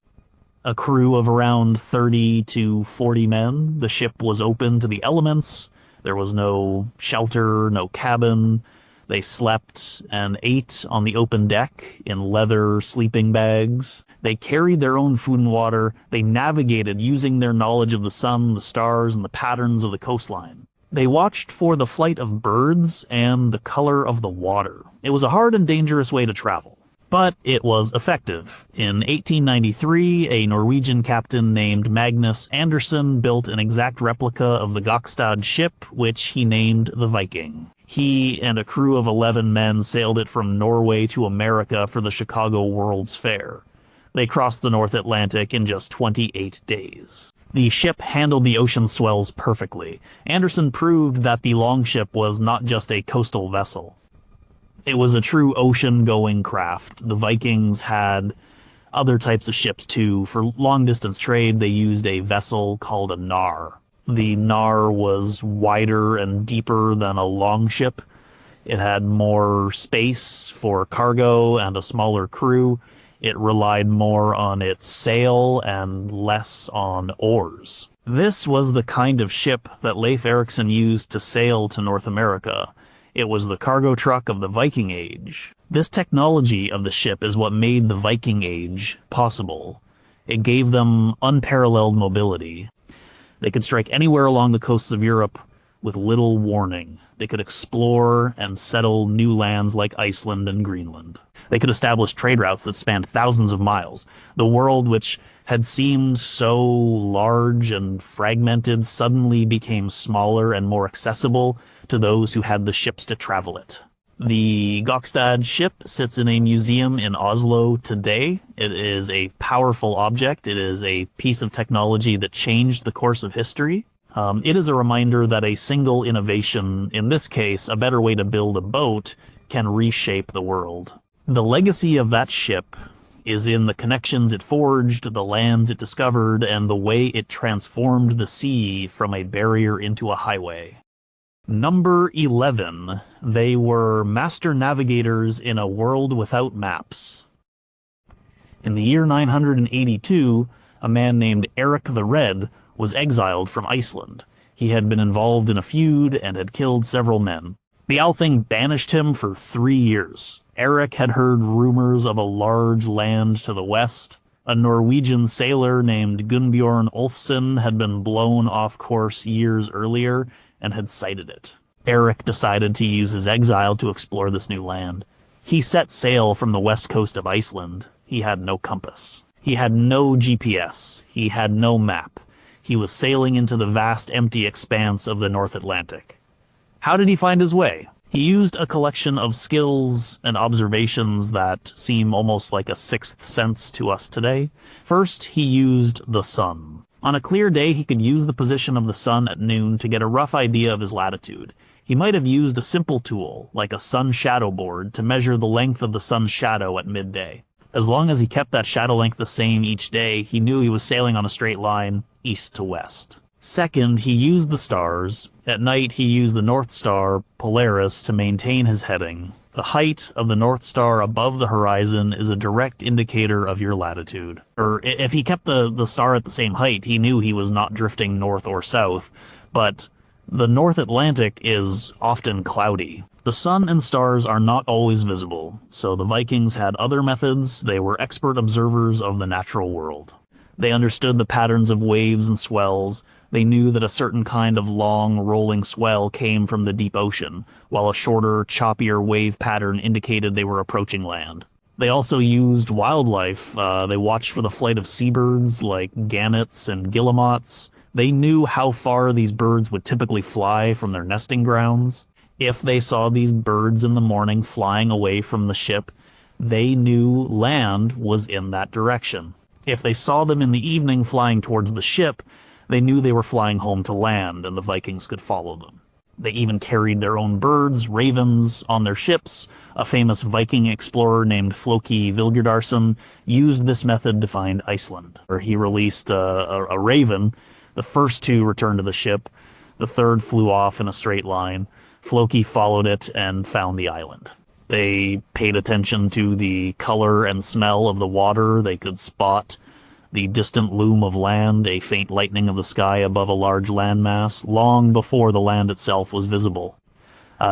A crew of around 30 to 40 men. The ship was open to the elements. There was no shelter, no cabin. They slept and ate on the open deck in leather sleeping bags. They carried their own food and water. They navigated using their knowledge of the sun, the stars, and the patterns of the coastline. They watched for the flight of birds and the color of the water. It was a hard and dangerous way to travel, but it was effective. In 1893, a Norwegian captain named Magnus Anderson built an exact replica of the Gokstad ship, which he named the Viking. He and a crew of 11 men sailed it from Norway to America for the Chicago World's Fair. They crossed the North Atlantic in just 28 days. The ship handled the ocean swells perfectly. Anderson proved that the longship was not just a coastal vessel. It was a true ocean-going craft. The Vikings had other types of ships too. For long-distance trade, they used a vessel called a nar. The nar was wider and deeper than a longship. It had more space for cargo and a smaller crew. It relied more on its sail and less on oars. This was the kind of ship that Leif Erickson used to sail to North America. It was the cargo truck of the Viking Age. This technology of the ship is what made the Viking Age possible. It gave them unparalleled mobility. They could strike anywhere along the coasts of Europe with little warning. They could explore and settle new lands like Iceland and Greenland. They could establish trade routes that spanned thousands of miles. The world, which had seemed so large and fragmented, suddenly became smaller and more accessible to those who had the ships to travel it. The Gokstad ship sits in a museum in Oslo today. It is a powerful object. It is a piece of technology that changed the course of history. It is a reminder that a single innovation, in this case, a better way to build a boat, can reshape the world. The legacy of that ship is in the connections it forged, the lands it discovered, and the way it transformed the sea from a barrier into a highway. Number 11. They were master navigators in a world without maps. In the year 982, a man named Eric the Red was exiled from Iceland. He had been involved in a feud and had killed several men. The Althing banished him for 3 years. Eric had heard rumors of a large land to the west. A Norwegian sailor named Gunnbjorn Olfsson had been blown off course years earlier and had sighted it. Eric decided to use his exile to explore this new land. He set sail from the west coast of Iceland. He had no compass. He had no GPS. He had no map. He was sailing into the vast empty expanse of the North Atlantic. How did he find his way? He used a collection of skills and observations that seem almost like a sixth sense to us today. First, he used the sun. On a clear day, he could use the position of the sun at noon to get a rough idea of his latitude. He might have used a simple tool, like a sun shadow board, to measure the length of the sun's shadow at midday. As long as he kept that shadow length the same each day, he knew he was sailing on a straight line, east to west. Second, he used the stars. At night, he used the North Star, Polaris, to maintain his heading. The height of the North Star above the horizon is a direct indicator of your latitude. Or if he kept the star at the same height, he knew he was not drifting north or south. But the North Atlantic is often cloudy. The sun and stars are not always visible, so the Vikings had other methods. They were expert observers of the natural world. They understood the patterns of waves and swells. They knew that a certain kind of long, rolling swell came from the deep ocean, while a shorter, choppier wave pattern indicated they were approaching land. They also used wildlife. They watched for the flight of seabirds like gannets and guillemots. They knew how far these birds would typically fly from their nesting grounds. If they saw these birds in the morning flying away from the ship, they knew land was in that direction. If they saw them in the evening flying towards the ship, they knew they were flying home to land, and the Vikings could follow them. They even carried their own birds, ravens, on their ships. A famous Viking explorer named Floki Vilgerdarsson used this method to find Iceland, where he released a raven. The first two returned to the ship. The third flew off in a straight line. Floki followed it and found the island. They paid attention to the color and smell of the water. They could spot the distant loom of land, a faint lightening of the sky above a large landmass, long before the land itself was visible.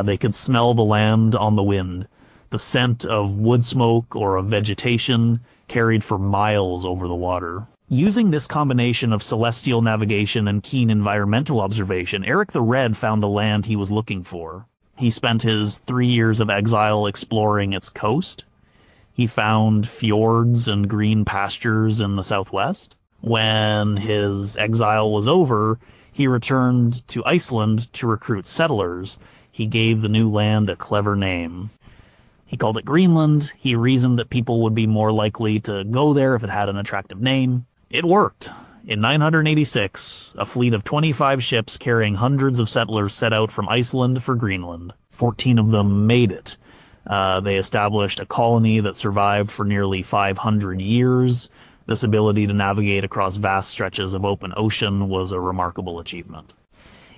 They could smell the land on the wind. The scent of wood smoke or of vegetation carried for miles over the water. Using this combination of celestial navigation and keen environmental observation, Eric the Red found the land he was looking for. He spent his 3 years of exile exploring its coast. He found fjords and green pastures in the southwest. When his exile was over, he returned to Iceland to recruit settlers. He gave the new land a clever name. He called it Greenland. He reasoned that people would be more likely to go there if it had an attractive name. It worked. In 986, a fleet of 25 ships carrying hundreds of settlers set out from Iceland for Greenland. 14 of them made it. They established a colony that survived for nearly 500 years. This ability to navigate across vast stretches of open ocean was a remarkable achievement.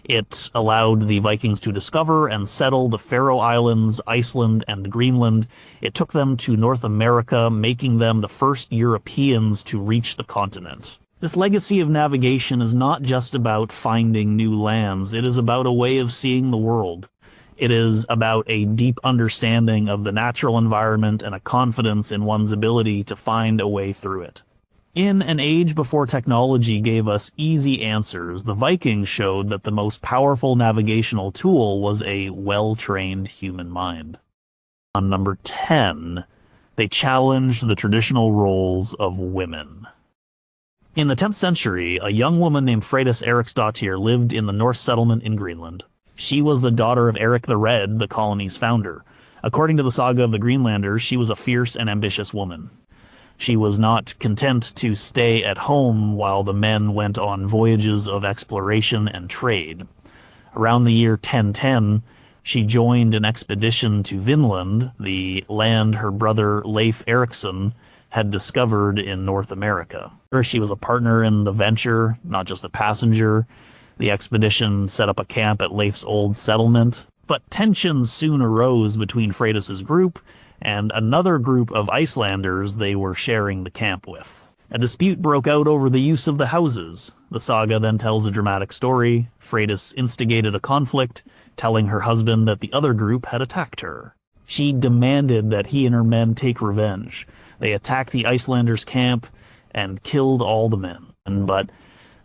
It allowed the Vikings to discover and settle the Faroe Islands, Iceland, and Greenland. It took them to North America, making them the first Europeans to reach the continent. This legacy of navigation is not just about finding new lands, it is about a way of seeing the world. It is about a deep understanding of the natural environment and a confidence in one's ability to find a way through it. In an age before technology gave us easy answers, the Vikings showed that the most powerful navigational tool was a well-trained human mind. On number 10, they challenged the traditional roles of women. In the 10th century, a young woman named Freydis Eriksdottir lived in the Norse settlement in Greenland. She was the daughter of Eric the Red, the colony's founder. According to the saga of the Greenlanders, she was a fierce and ambitious woman. She was not content to stay at home while the men went on voyages of exploration and trade. Around the year 1010, she joined an expedition to Vinland, the land her brother Leif Erickson had discovered in North America. She was a partner in the venture, not just a passenger. The expedition set up a camp at Leif's old settlement, but tensions soon arose between Freydis's group and another group of Icelanders they were sharing the camp with. A dispute broke out over the use of the houses. The saga then tells a dramatic story. Freydis instigated a conflict, telling her husband that the other group had attacked her. She demanded that he and her men take revenge. They attacked the Icelanders' camp and killed all the men, but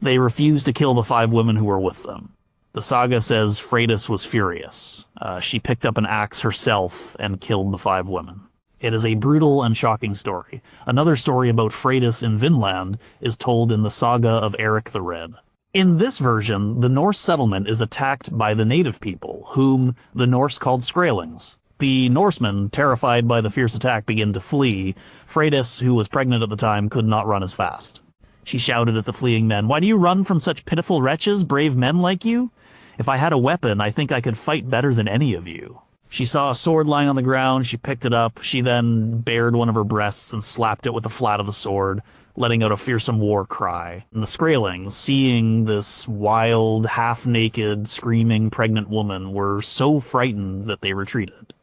they refused to kill the 5 women who were with them. The saga says Freydis was furious. She picked up an axe herself and killed the 5 women. It is a brutal and shocking story. Another story about Freydis in Vinland is told in the saga of Eric the Red. In this version, the Norse settlement is attacked by the native people, whom the Norse called Skrælings. The Norsemen, terrified by the fierce attack, begin to flee. Freydis, who was pregnant at the time, could not run as fast. She shouted at the fleeing men, "Why do you run from such pitiful wretches, brave men like you? If I had a weapon, I think I could fight better than any of you." She saw a sword lying on the ground. She picked it up. She then bared one of her breasts and slapped it with the flat of the sword, letting out a fearsome war cry. And the Skrælings, seeing this wild, half-naked, screaming pregnant woman, were so frightened that they retreated.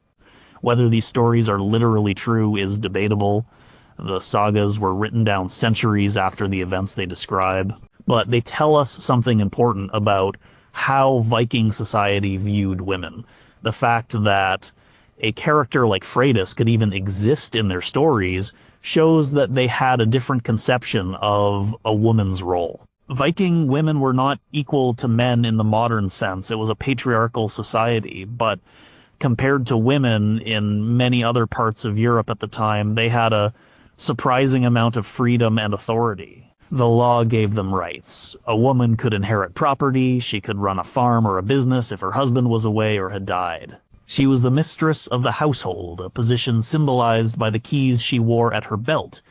Whether these stories are literally true is debatable. The sagas were written down centuries after the events they describe, but they tell us something important about how Viking society viewed women. The fact that a character like Freydis could even exist in their stories shows that they had a different conception of a woman's role. Viking women were not equal to men in the modern sense. It was a patriarchal society, but compared to women in many other parts of Europe at the time, they had a surprising amount of freedom and authority. The law gave them rights. A woman could inherit property, she could run a farm or a business if her husband was away or had died. She was the mistress of the household, a position symbolized by the keys she wore at her belt.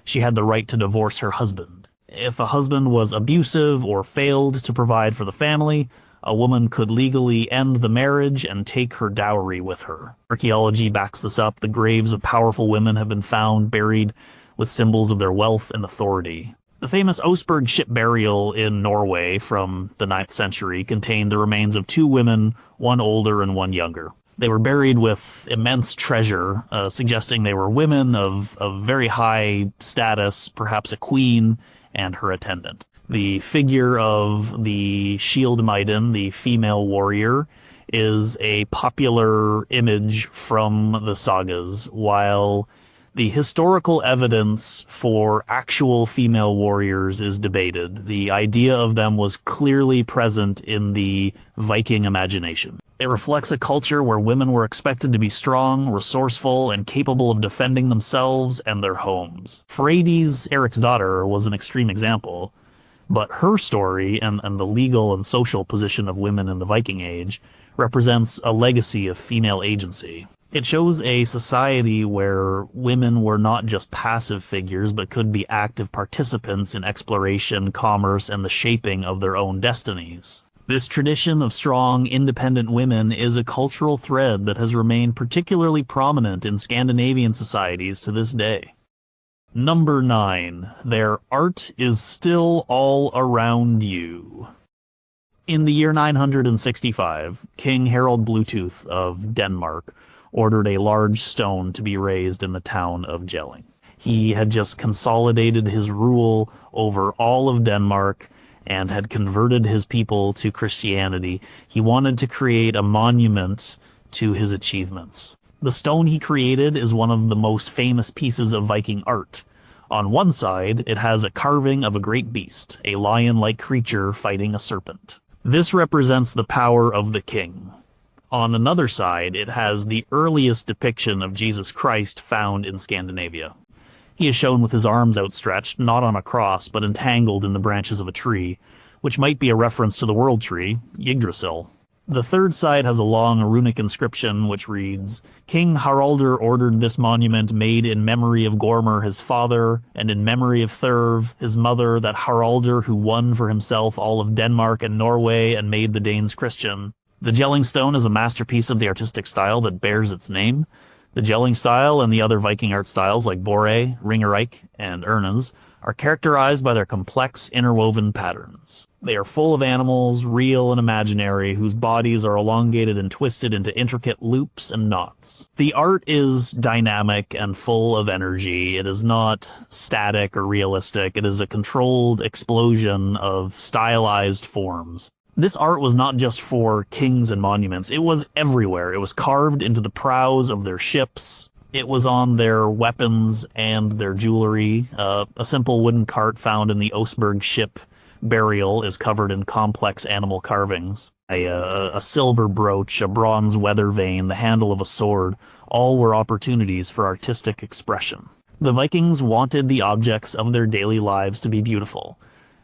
She had the right to divorce her husband. If a husband was abusive or failed to provide for the family, a woman could legally end the marriage and take her dowry with her. Archaeology backs this up. The graves of powerful women have been found buried with symbols of their wealth and authority. The famous Oseberg ship burial in Norway from the 9th century contained the remains of 2 women, one older and one younger. They were buried with immense treasure, suggesting they were women of very high status, perhaps a queen and her attendant. The figure of the Shield Maiden, the female warrior, is a popular image from the sagas, while the historical evidence for actual female warriors is debated. The idea of them was clearly present in the Viking imagination. It reflects a culture where women were expected to be strong, resourceful, and capable of defending themselves and their homes. Freydis Eriksdottir was an extreme example, but her story and the legal and social position of women in the Viking Age represents a legacy of female agency. It shows a society where women were not just passive figures, but could be active participants in exploration, commerce, and the shaping of their own destinies. This tradition of strong, independent women is a cultural thread that has remained particularly prominent in Scandinavian societies to this day. Number 9. Their art is still all around you. In the year 965, King Harald Bluetooth of Denmark ordered a large stone to be raised in the town of Jelling. He had just consolidated his rule over all of Denmark and had converted his people to Christianity. He wanted to create a monument to his achievements. The stone he created is one of the most famous pieces of Viking art. On one side, it has a carving of a great beast, a lion-like creature fighting a serpent. This represents the power of the king. On another side, it has the earliest depiction of Jesus Christ found in Scandinavia. He is shown with his arms outstretched, not on a cross, but entangled in the branches of a tree, which might be a reference to the world tree, Yggdrasil. The third side has a long runic inscription which reads, "King Haraldr ordered this monument made in memory of Gormr his father, and in memory of Thurv his mother, that Haraldr who won for himself all of Denmark and Norway and made the Danes Christian." The Jelling stone is a masterpiece of the artistic style that bears its name. The Jelling style and the other Viking art styles like Boré, Ringerike, and Ernas are characterized by their complex interwoven patterns. They are full of animals, real and imaginary, whose bodies are elongated and twisted into intricate loops and knots. The art is dynamic and full of energy. It is not static or realistic. It is a controlled explosion of stylized forms. This art was not just for kings and monuments. It was everywhere. It was carved into the prows of their ships. It was on their weapons and their jewelry. A simple wooden cart found in the Oseberg ship burial is covered in complex animal carvings. A silver brooch, a bronze weather vane, the handle of a sword, all were opportunities for artistic expression. The Vikings wanted the objects of their daily lives to be beautiful.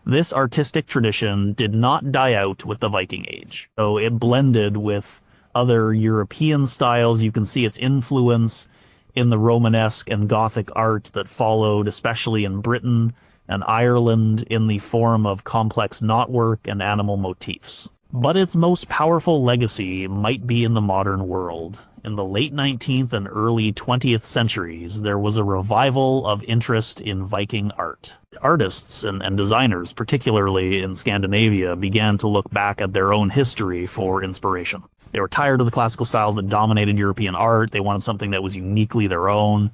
This artistic tradition did not die out with the Viking Age, though it blended with other European styles. You can see its influence in the Romanesque and Gothic art that followed, especially in Britain and Ireland, in the form of complex knotwork and animal motifs. But its most powerful legacy might be in the modern world. In the late 19th and early 20th centuries, there was a revival of interest in Viking art. Artists and designers, particularly in Scandinavia, began to look back at their own history for inspiration. They were tired of the classical styles that dominated European art. They wanted something that was uniquely their own.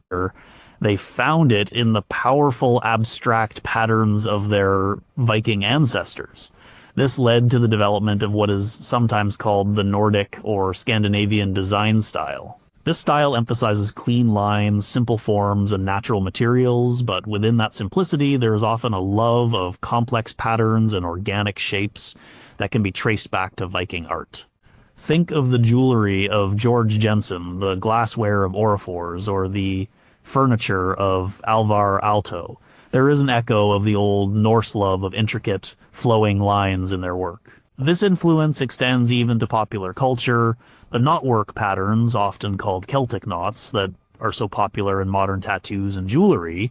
They found it in the powerful abstract patterns of their Viking ancestors. This led to the development of what is sometimes called the Nordic or Scandinavian design style. This style emphasizes clean lines, simple forms, and natural materials, but within that simplicity, there is often a love of complex patterns and organic shapes that can be traced back to Viking art. Think of the jewelry of George Jensen, the glassware of Orifors, or the furniture of Alvar Aalto. There is an echo of the old Norse love of intricate, flowing lines in their work. This influence extends even to popular culture. The knotwork patterns, often called Celtic knots, that are so popular in modern tattoos and jewelry,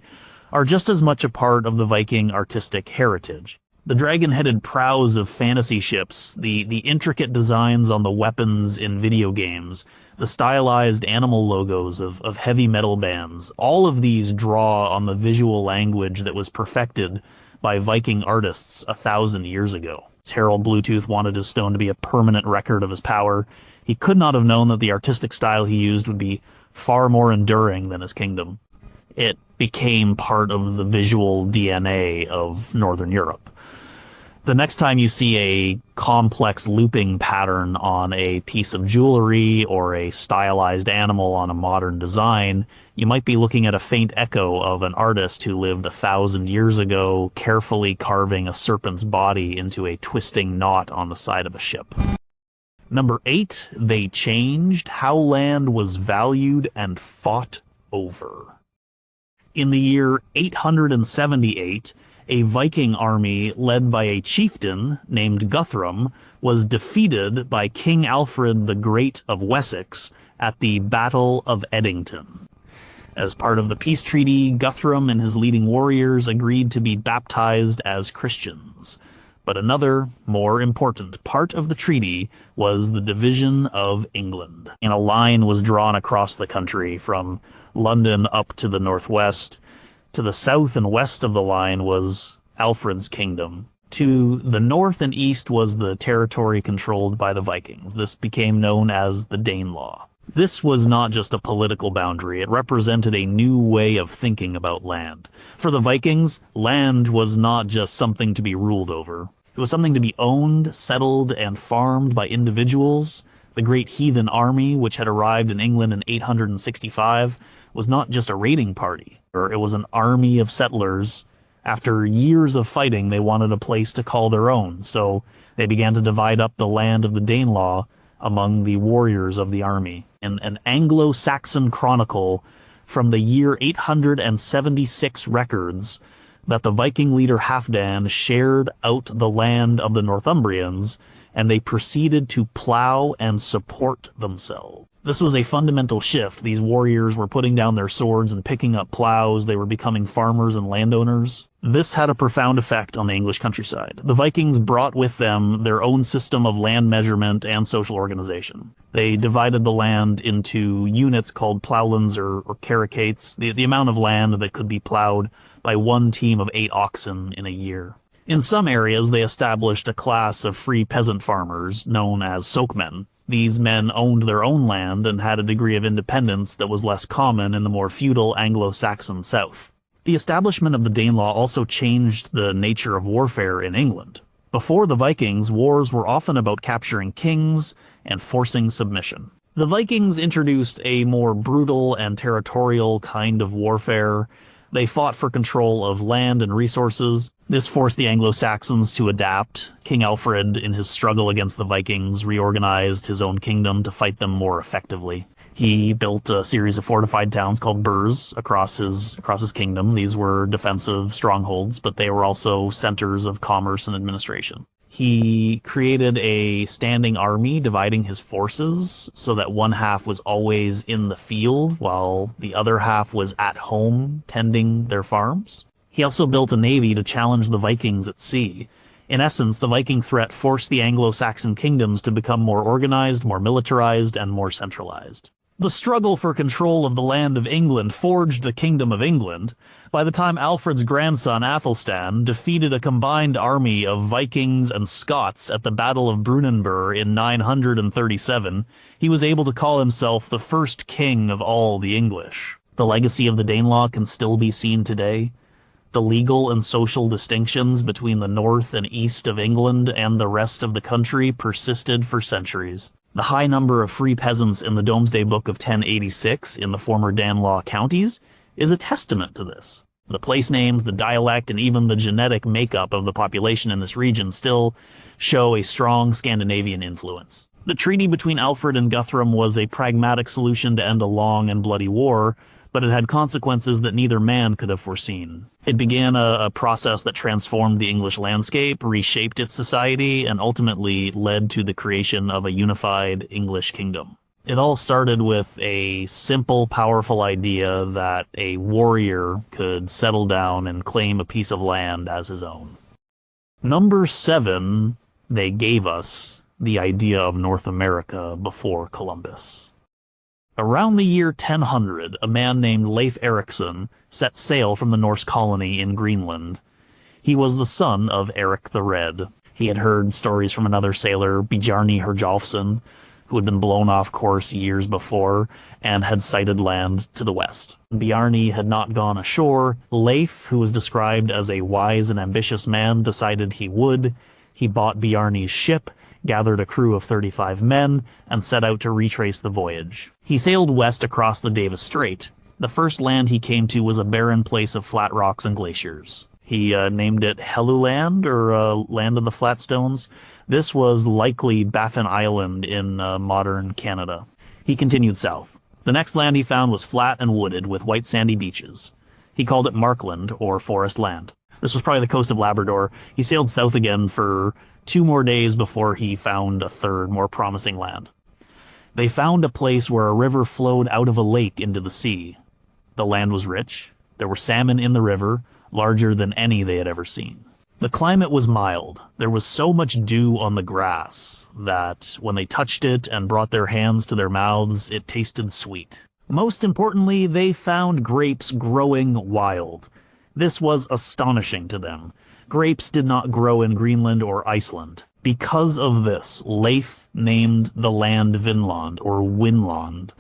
are just as much a part of the Viking artistic heritage. The dragon-headed prows of fantasy ships, the intricate designs on the weapons in video games, the stylized animal logos of heavy metal bands, all of these draw on the visual language that was perfected by Viking artists 1,000 years ago. Harald Bluetooth wanted his stone to be a permanent record of his power. He could not have known that the artistic style he used would be far more enduring than his kingdom. It became part of the visual DNA of Northern Europe. The next time you see a complex looping pattern on a piece of jewelry or a stylized animal on a modern design, you might be looking at a faint echo of an artist who lived 1,000 years ago, carefully carving a serpent's body into a twisting knot on the side of a ship. Number 8, they changed how land was valued and fought over. In the year 878, a Viking army led by a chieftain named Guthrum was defeated by King Alfred the Great of Wessex at the Battle of Edington. As part of the peace treaty, Guthrum and his leading warriors agreed to be baptized as Christians. But another, more important part of the treaty was the division of England. And a line was drawn across the country from London up to the northwest. To the south and west of the line was Alfred's kingdom. To the north and east was the territory controlled by the Vikings. This became known as the Danelaw. This was not just a political boundary, it represented a new way of thinking about land. For the Vikings, land was not just something to be ruled over. It was something to be owned, settled, and farmed by individuals. The great heathen army, which had arrived in England in 865, was not just a raiding party. It was an army of settlers. After years of fighting, they wanted a place to call their own, so they began to divide up the land of the Danelaw among the warriors of the army. In an Anglo-Saxon chronicle from the year 876 records that the Viking leader Halfdan shared out the land of the Northumbrians, and they proceeded to plow and support themselves. This was a fundamental shift. These warriors were putting down their swords and picking up plows. They were becoming farmers and landowners. This had a profound effect on the English countryside. The Vikings brought with them their own system of land measurement and social organization. They divided the land into units called plowlands or carucates, the amount of land that could be plowed by one team of 8 oxen in a year. In some areas, they established a class of free peasant farmers known as sokemen. These men owned their own land and had a degree of independence that was less common in the more feudal Anglo-Saxon South. The establishment of the Danelaw also changed the nature of warfare in England. Before the Vikings, wars were often about capturing kings and forcing submission. The Vikings introduced a more brutal and territorial kind of warfare. They fought for control of land and resources. This forced the Anglo-Saxons to adapt. King Alfred, in his struggle against the Vikings, reorganized his own kingdom to fight them more effectively. He built a series of fortified towns called burhs across his kingdom. These were defensive strongholds, but they were also centers of commerce and administration. He created a standing army, dividing his forces so that one half was always in the field while the other half was at home tending their farms. He also built a navy to challenge the Vikings at sea. In essence, the Viking threat forced the Anglo-Saxon kingdoms to become more organized, more militarized, and more centralized. The struggle for control of the land of England forged the Kingdom of England. By the time Alfred's grandson Athelstan defeated a combined army of Vikings and Scots at the Battle of Brunanburh in 937, he was able to call himself the first king of all the English. The legacy of the Danelaw can still be seen today. The legal and social distinctions between the north and east of England and the rest of the country persisted for centuries. The high number of free peasants in the Domesday Book of 1086 in the former Danelaw counties is a testament to this. The place names, the dialect, and even the genetic makeup of the population in this region still show a strong Scandinavian influence. The treaty between Alfred and Guthrum was a pragmatic solution to end a long and bloody war, but it had consequences that neither man could have foreseen. It began a process that transformed the English landscape, reshaped its society, and ultimately led to the creation of a unified English kingdom. It all started with a simple, powerful idea that a warrior could settle down and claim a piece of land as his own. Number 7, they gave us the idea of North America before Columbus. Around the year 1000, a man named Leif Erickson set sail from the Norse colony in Greenland. He was the son of Eric the Red. He had heard stories from another sailor, Bjarni Herjolfsson, who had been blown off course years before and had sighted land to the west. Bjarni had not gone ashore. Leif, who was described as a wise and ambitious man, decided he would. He bought Bjarni's ship, gathered a crew of 35 men, and set out to retrace the voyage. He sailed west across the Davis Strait. The first land he came to was a barren place of flat rocks and glaciers. He named it Helluland, or Land of the Flat Stones. This was likely Baffin Island in modern Canada. He continued south. The next land he found was flat and wooded with white sandy beaches. He called it Markland, or Forest Land. This was probably the coast of Labrador. He sailed south again for 2 more days before he found a third, more promising land. They found a place where a river flowed out of a lake into the sea. The land was rich. There were salmon in the river, larger than any they had ever seen. The climate was mild. There was so much dew on the grass that when they touched it and brought their hands to their mouths, it tasted sweet. Most importantly, they found grapes growing wild. This was astonishing to them. Grapes did not grow in Greenland or Iceland. Because of this, Leif named the land Vinland, or Winland.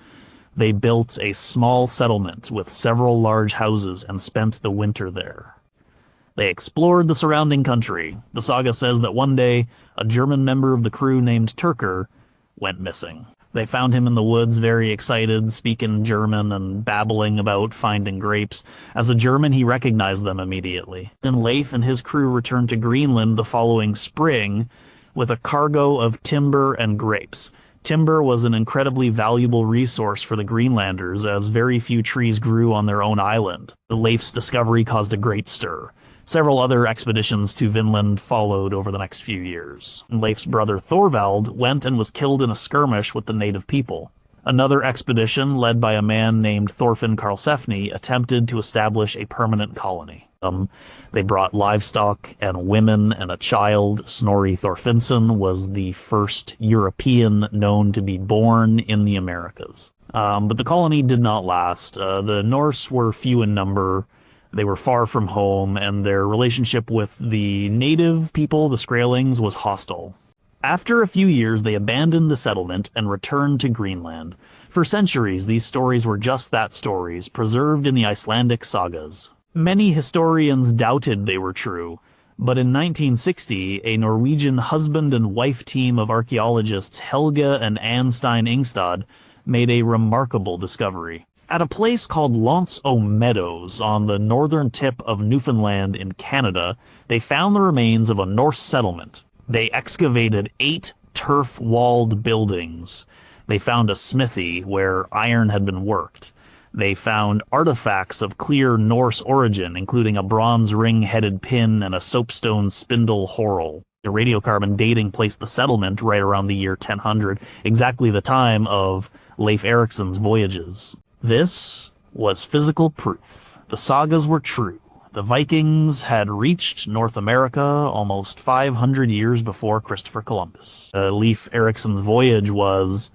They built a small settlement with several large houses and spent the winter there. They explored the surrounding country. The saga says that one day, a German member of the crew named Turker went missing. They found him in the woods, very excited, speaking German and babbling about finding grapes. As a German, he recognized them immediately. Then Leif and his crew returned to Greenland the following spring with a cargo of timber and grapes. Timber was an incredibly valuable resource for the Greenlanders, as very few trees grew on their own island. Leif's discovery caused a great stir. Several other expeditions to Vinland followed over the next few years. Leif's brother Thorvald went and was killed in a skirmish with the native people. Another expedition, led by a man named Thorfinn Karlsefni, attempted to establish a permanent colony. They brought livestock and women and a child. Snorri Thorfinnsson was the first European known to be born in the Americas. But the colony did not last. The Norse were few in number. They were far from home, and their relationship with the native people, the Skraelings, was hostile. After a few years, they abandoned the settlement and returned to Greenland. For centuries, these stories were just that, stories, preserved in the Icelandic sagas. Many historians doubted they were true, but in 1960, a Norwegian husband and wife team of archaeologists Helge and Anstein Ingstad made a remarkable discovery. At a place called L'Anse aux Meadows on the northern tip of Newfoundland in Canada, they found the remains of a Norse settlement. They excavated 8 turf-walled buildings. They found a smithy where iron had been worked. They found artifacts of clear Norse origin, including a bronze ring-headed pin and a soapstone spindle whorl. The radiocarbon dating placed the settlement right around the year 1000, exactly the time of Leif Erickson's voyages. This was physical proof. The sagas were true. The Vikings had reached North America almost 500 years before Christopher Columbus. Leif Eriksson's voyage was,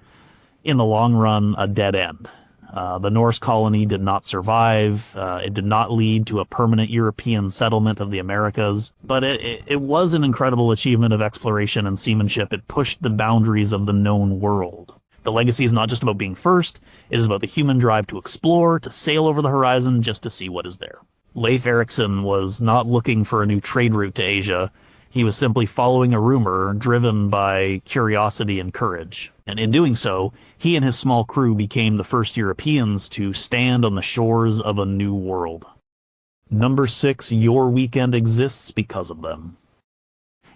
in the long run, a dead end. The Norse colony did not survive. It did not lead to a permanent European settlement of the Americas, but it was an incredible achievement of exploration and seamanship. It pushed the boundaries of the known world. The legacy is not just about being first, it is about the human drive to explore, to sail over the horizon just to see what is there. Leif Erickson was not looking for a new trade route to Asia. He was simply following a rumor driven by curiosity and courage. And in doing so, he and his small crew became the first Europeans to stand on the shores of a new world. Number 6, your weekend exists because of them.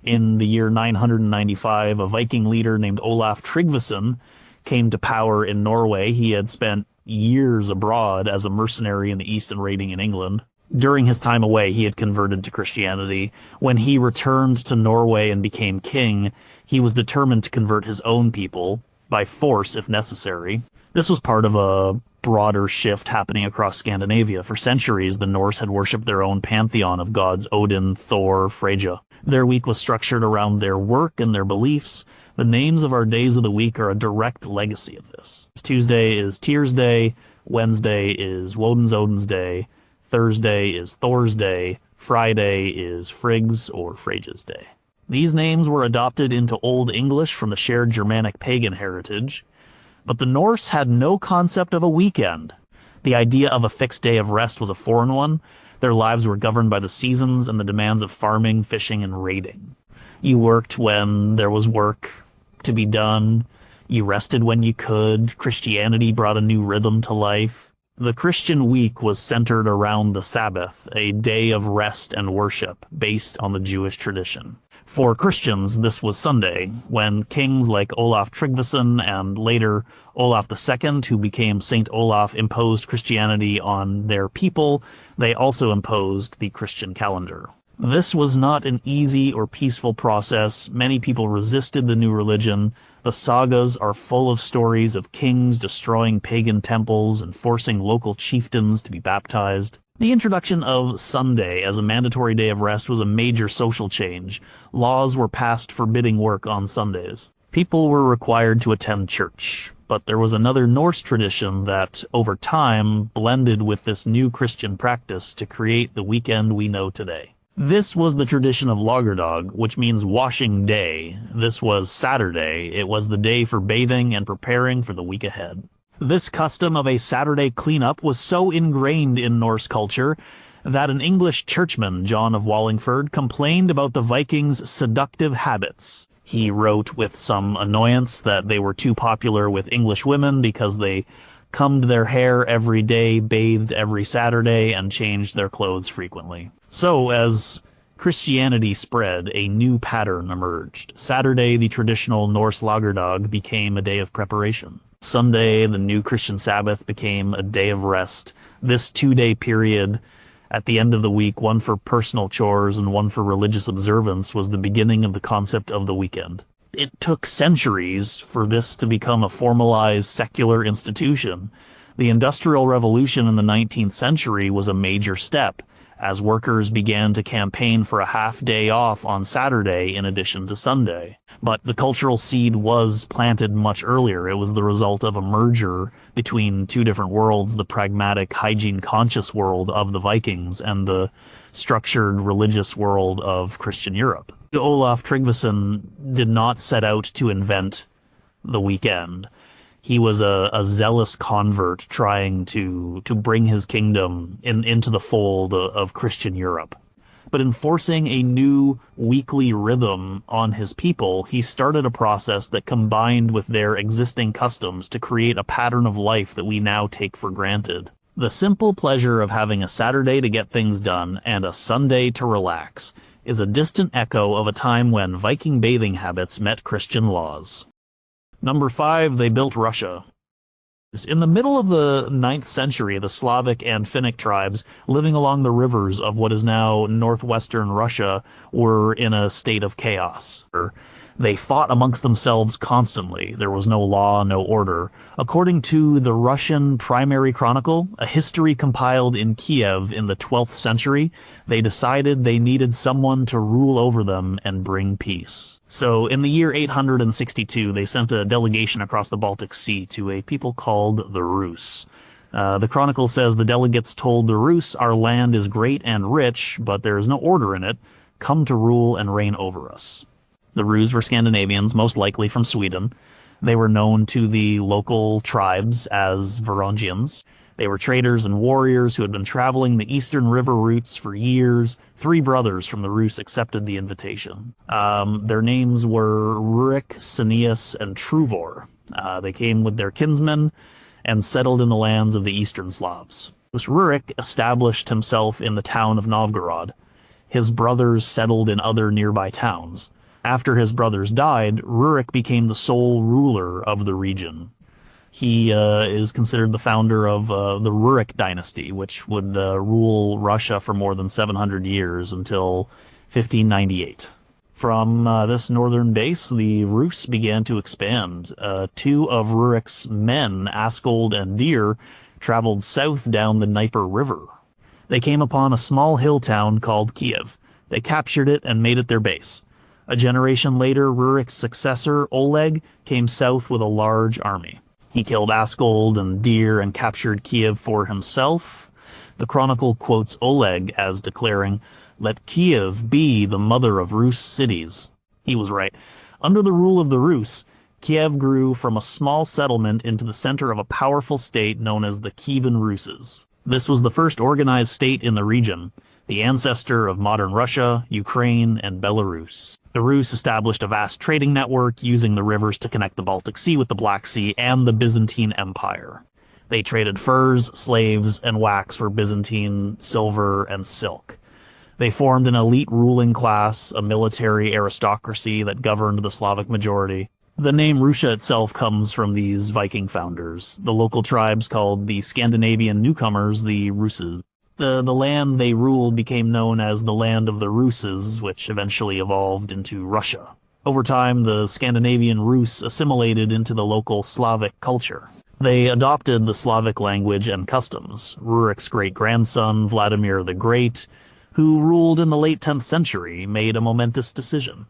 In the year 995, a Viking leader named Olaf Tryggvason came to power in Norway. He had spent years abroad as a mercenary in the East and raiding in England. During his time away, he had converted to Christianity. When he returned to Norway and became king, he was determined to convert his own people, by force if necessary. This was part of a broader shift happening across Scandinavia. For centuries, the Norse had worshipped their own pantheon of gods Odin, Thor, Freyja. Their week was structured around their work and their beliefs. The names of our days of the week are a direct legacy of this. Tuesday is Tyr's Day, Wednesday is Woden's Odin's Day, Thursday is Thor's Day, Friday is Frigg's or Freyja's Day. These names were adopted into Old English from the shared Germanic pagan heritage, but the Norse had no concept of a weekend. The idea of a fixed day of rest was a foreign one. Their lives were governed by the seasons and the demands of farming, fishing, and raiding. You worked when there was work to be done. You rested when you could. Christianity brought a new rhythm to life. The Christian week was centered around the Sabbath, a day of rest and worship based on the Jewish tradition. For Christians, this was Sunday, when kings like Olaf Tryggvason and later Olaf II, who became Saint Olaf, imposed Christianity on their people. They also imposed the Christian calendar. This was not an easy or peaceful process. Many people resisted the new religion. The sagas are full of stories of kings destroying pagan temples and forcing local chieftains to be baptized. The introduction of Sunday as a mandatory day of rest was a major social change. Laws were passed forbidding work on Sundays. People were required to attend church. But there was another Norse tradition that, over time, blended with this new Christian practice to create the weekend we know today. This was the tradition of Lagerdag, which means washing day. This was Saturday. It was the day for bathing and preparing for the week ahead. This custom of a Saturday cleanup was so ingrained in Norse culture that an English churchman, John of Wallingford, complained about the Vikings' seductive habits. He wrote with some annoyance that they were too popular with English women because they combed their hair every day, bathed every Saturday, and changed their clothes frequently. So, as Christianity spread, a new pattern emerged. Saturday, the traditional Norse Lagerdag, became a day of preparation. Sunday, the new Christian Sabbath, became a day of rest. This 2-day period at the end of the week, one for personal chores and one for religious observance, was the beginning of the concept of the weekend. It took centuries for this to become a formalized secular institution. The Industrial Revolution in the 19th century was a major step, as workers began to campaign for a half-day off on Saturday in addition to Sunday. But the cultural seed was planted much earlier. It was the result of a merger between two different worlds, the pragmatic, hygiene-conscious world of the Vikings and the structured religious world of Christian Europe. Olaf Tryggvason did not set out to invent the weekend. He was a zealous convert trying to bring his kingdom into the fold of Christian Europe. But enforcing a new weekly rhythm on his people, he started a process that combined with their existing customs to create a pattern of life that we now take for granted. The simple pleasure of having a Saturday to get things done and a Sunday to relax is a distant echo of a time when Viking bathing habits met Christian laws. Number 5, they built Russia. In the middle of the 9th century, the Slavic and Finnic tribes living along the rivers of what is now northwestern Russia were in a state of chaos. They fought amongst themselves constantly. There was no law, no order. According to the Russian Primary Chronicle, a history compiled in Kiev in the 12th century, they decided they needed someone to rule over them and bring peace. So in the year 862, they sent a delegation across the Baltic Sea to a people called the Rus. The Chronicle says the delegates told the Rus, "Our land is great and rich, but there is no order in it. Come to rule and reign over us." The Rus were Scandinavians, most likely from Sweden. They were known to the local tribes as Varangians. They were traders and warriors who had been traveling the eastern river routes for years. 3 brothers from the Rus accepted the invitation. Their names were Rurik, Cineas, and Truvor. They came with their kinsmen and settled in the lands of the eastern Slavs. This Rurik established himself in the town of Novgorod. His brothers settled in other nearby towns. After his brothers died, Rurik became the sole ruler of the region. He is considered the founder of the Rurik dynasty, which would rule Russia for more than 700 years until 1598. From this northern base, the Rus began to expand. 2 of Rurik's men, Askold and Deer, traveled south down the Dnieper River. They came upon a small hill town called Kiev. They captured it and made it their base. A generation later, Rurik's successor, Oleg, came south with a large army. He killed Askold and Deer and captured Kiev for himself. The Chronicle quotes Oleg as declaring, "Let Kiev be the mother of Rus cities." He was right. Under the rule of the Rus, Kiev grew from a small settlement into the center of a powerful state known as the Kievan Ruses. This was the first organized state in the region, the ancestor of modern Russia, Ukraine, and Belarus. The Rus established a vast trading network using the rivers to connect the Baltic Sea with the Black Sea and the Byzantine Empire. They traded furs, slaves, and wax for Byzantine silver and silk. They formed an elite ruling class, a military aristocracy that governed the Slavic majority. The name Russia itself comes from these Viking founders, the local tribes called the Scandinavian newcomers the Ruses. The land they ruled became known as the Land of the Ruses, which eventually evolved into Russia. Over time, the Scandinavian Rus assimilated into the local Slavic culture. They adopted the Slavic language and customs. Rurik's great-grandson, Vladimir the Great, who ruled in the late 10th century, made a momentous decision.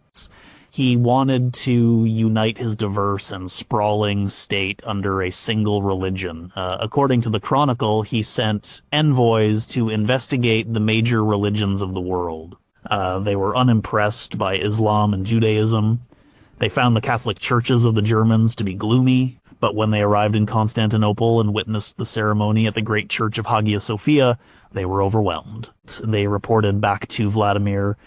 He wanted to unite his diverse and sprawling state under a single religion. According to the Chronicle, he sent envoys to investigate the major religions of the world. They were unimpressed by Islam and Judaism. They found the Catholic churches of the Germans to be gloomy, but when they arrived in Constantinople and witnessed the ceremony at the great church of Hagia Sophia, they were overwhelmed. They reported back to Vladimir,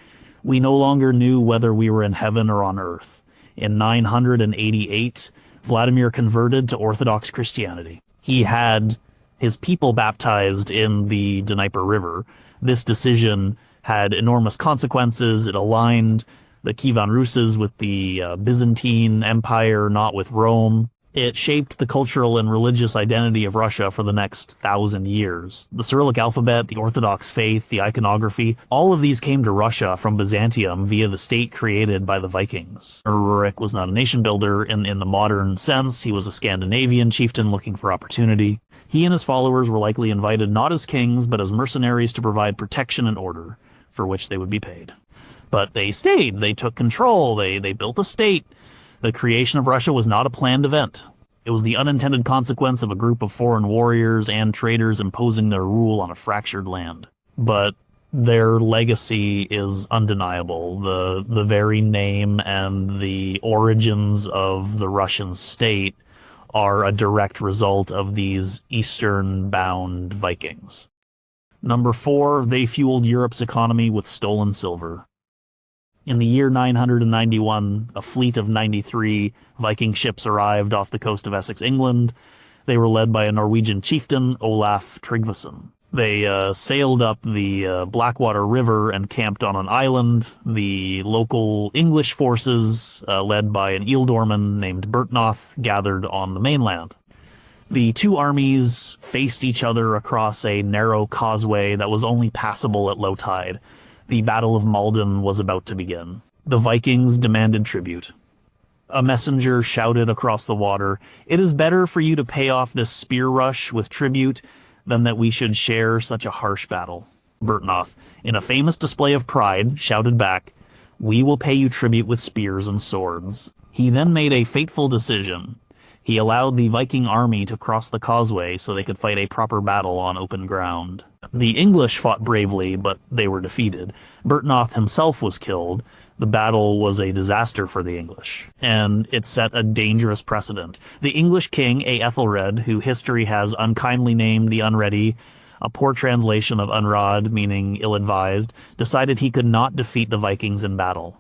"We no longer knew whether we were in heaven or on earth." In 988, Vladimir converted to Orthodox Christianity. He had his people baptized in the Dnieper River. This decision had enormous consequences. It aligned the Kievan Ruses with the Byzantine Empire, not with Rome. It shaped the cultural and religious identity of Russia for the next 1,000 years. The Cyrillic alphabet, the Orthodox faith, the iconography, all of these came to Russia from Byzantium via the state created by the Vikings. Rurik was not a nation builder in the modern sense. He was a Scandinavian chieftain looking for opportunity. He and his followers were likely invited not as kings, but as mercenaries to provide protection and order, for which they would be paid. But they stayed. They took control. They built a state. The creation of Russia was not a planned event. It was the unintended consequence of a group of foreign warriors and traders imposing their rule on a fractured land. But their legacy is undeniable. The very name and the origins of the Russian state are a direct result of these eastern-bound Vikings. Number 4, they fueled Europe's economy with stolen silver. In the year 991, a fleet of 93 Viking ships arrived off the coast of Essex, England. They were led by a Norwegian chieftain, Olaf Tryggvason. They sailed up the Blackwater River and camped on an island. The local English forces, led by an ealdorman named Bertnoth, gathered on the mainland. The two armies faced each other across a narrow causeway that was only passable at low tide. The Battle of Malden was about to begin. The Vikings demanded tribute. A messenger shouted across the water, "It is better for you to pay off this spear rush with tribute than that we should share such a harsh battle." Bertnoth, in a famous display of pride, shouted back, "We will pay you tribute with spears and swords." He then made a fateful decision. He allowed the Viking army to cross the causeway so they could fight a proper battle on open ground. The English fought bravely, but they were defeated. Bertnoth himself was killed. The battle was a disaster for the English, and it set a dangerous precedent. The English king, Aethelred, who history has unkindly named the Unready, a poor translation of Unrad, meaning ill-advised, decided he could not defeat the Vikings in battle.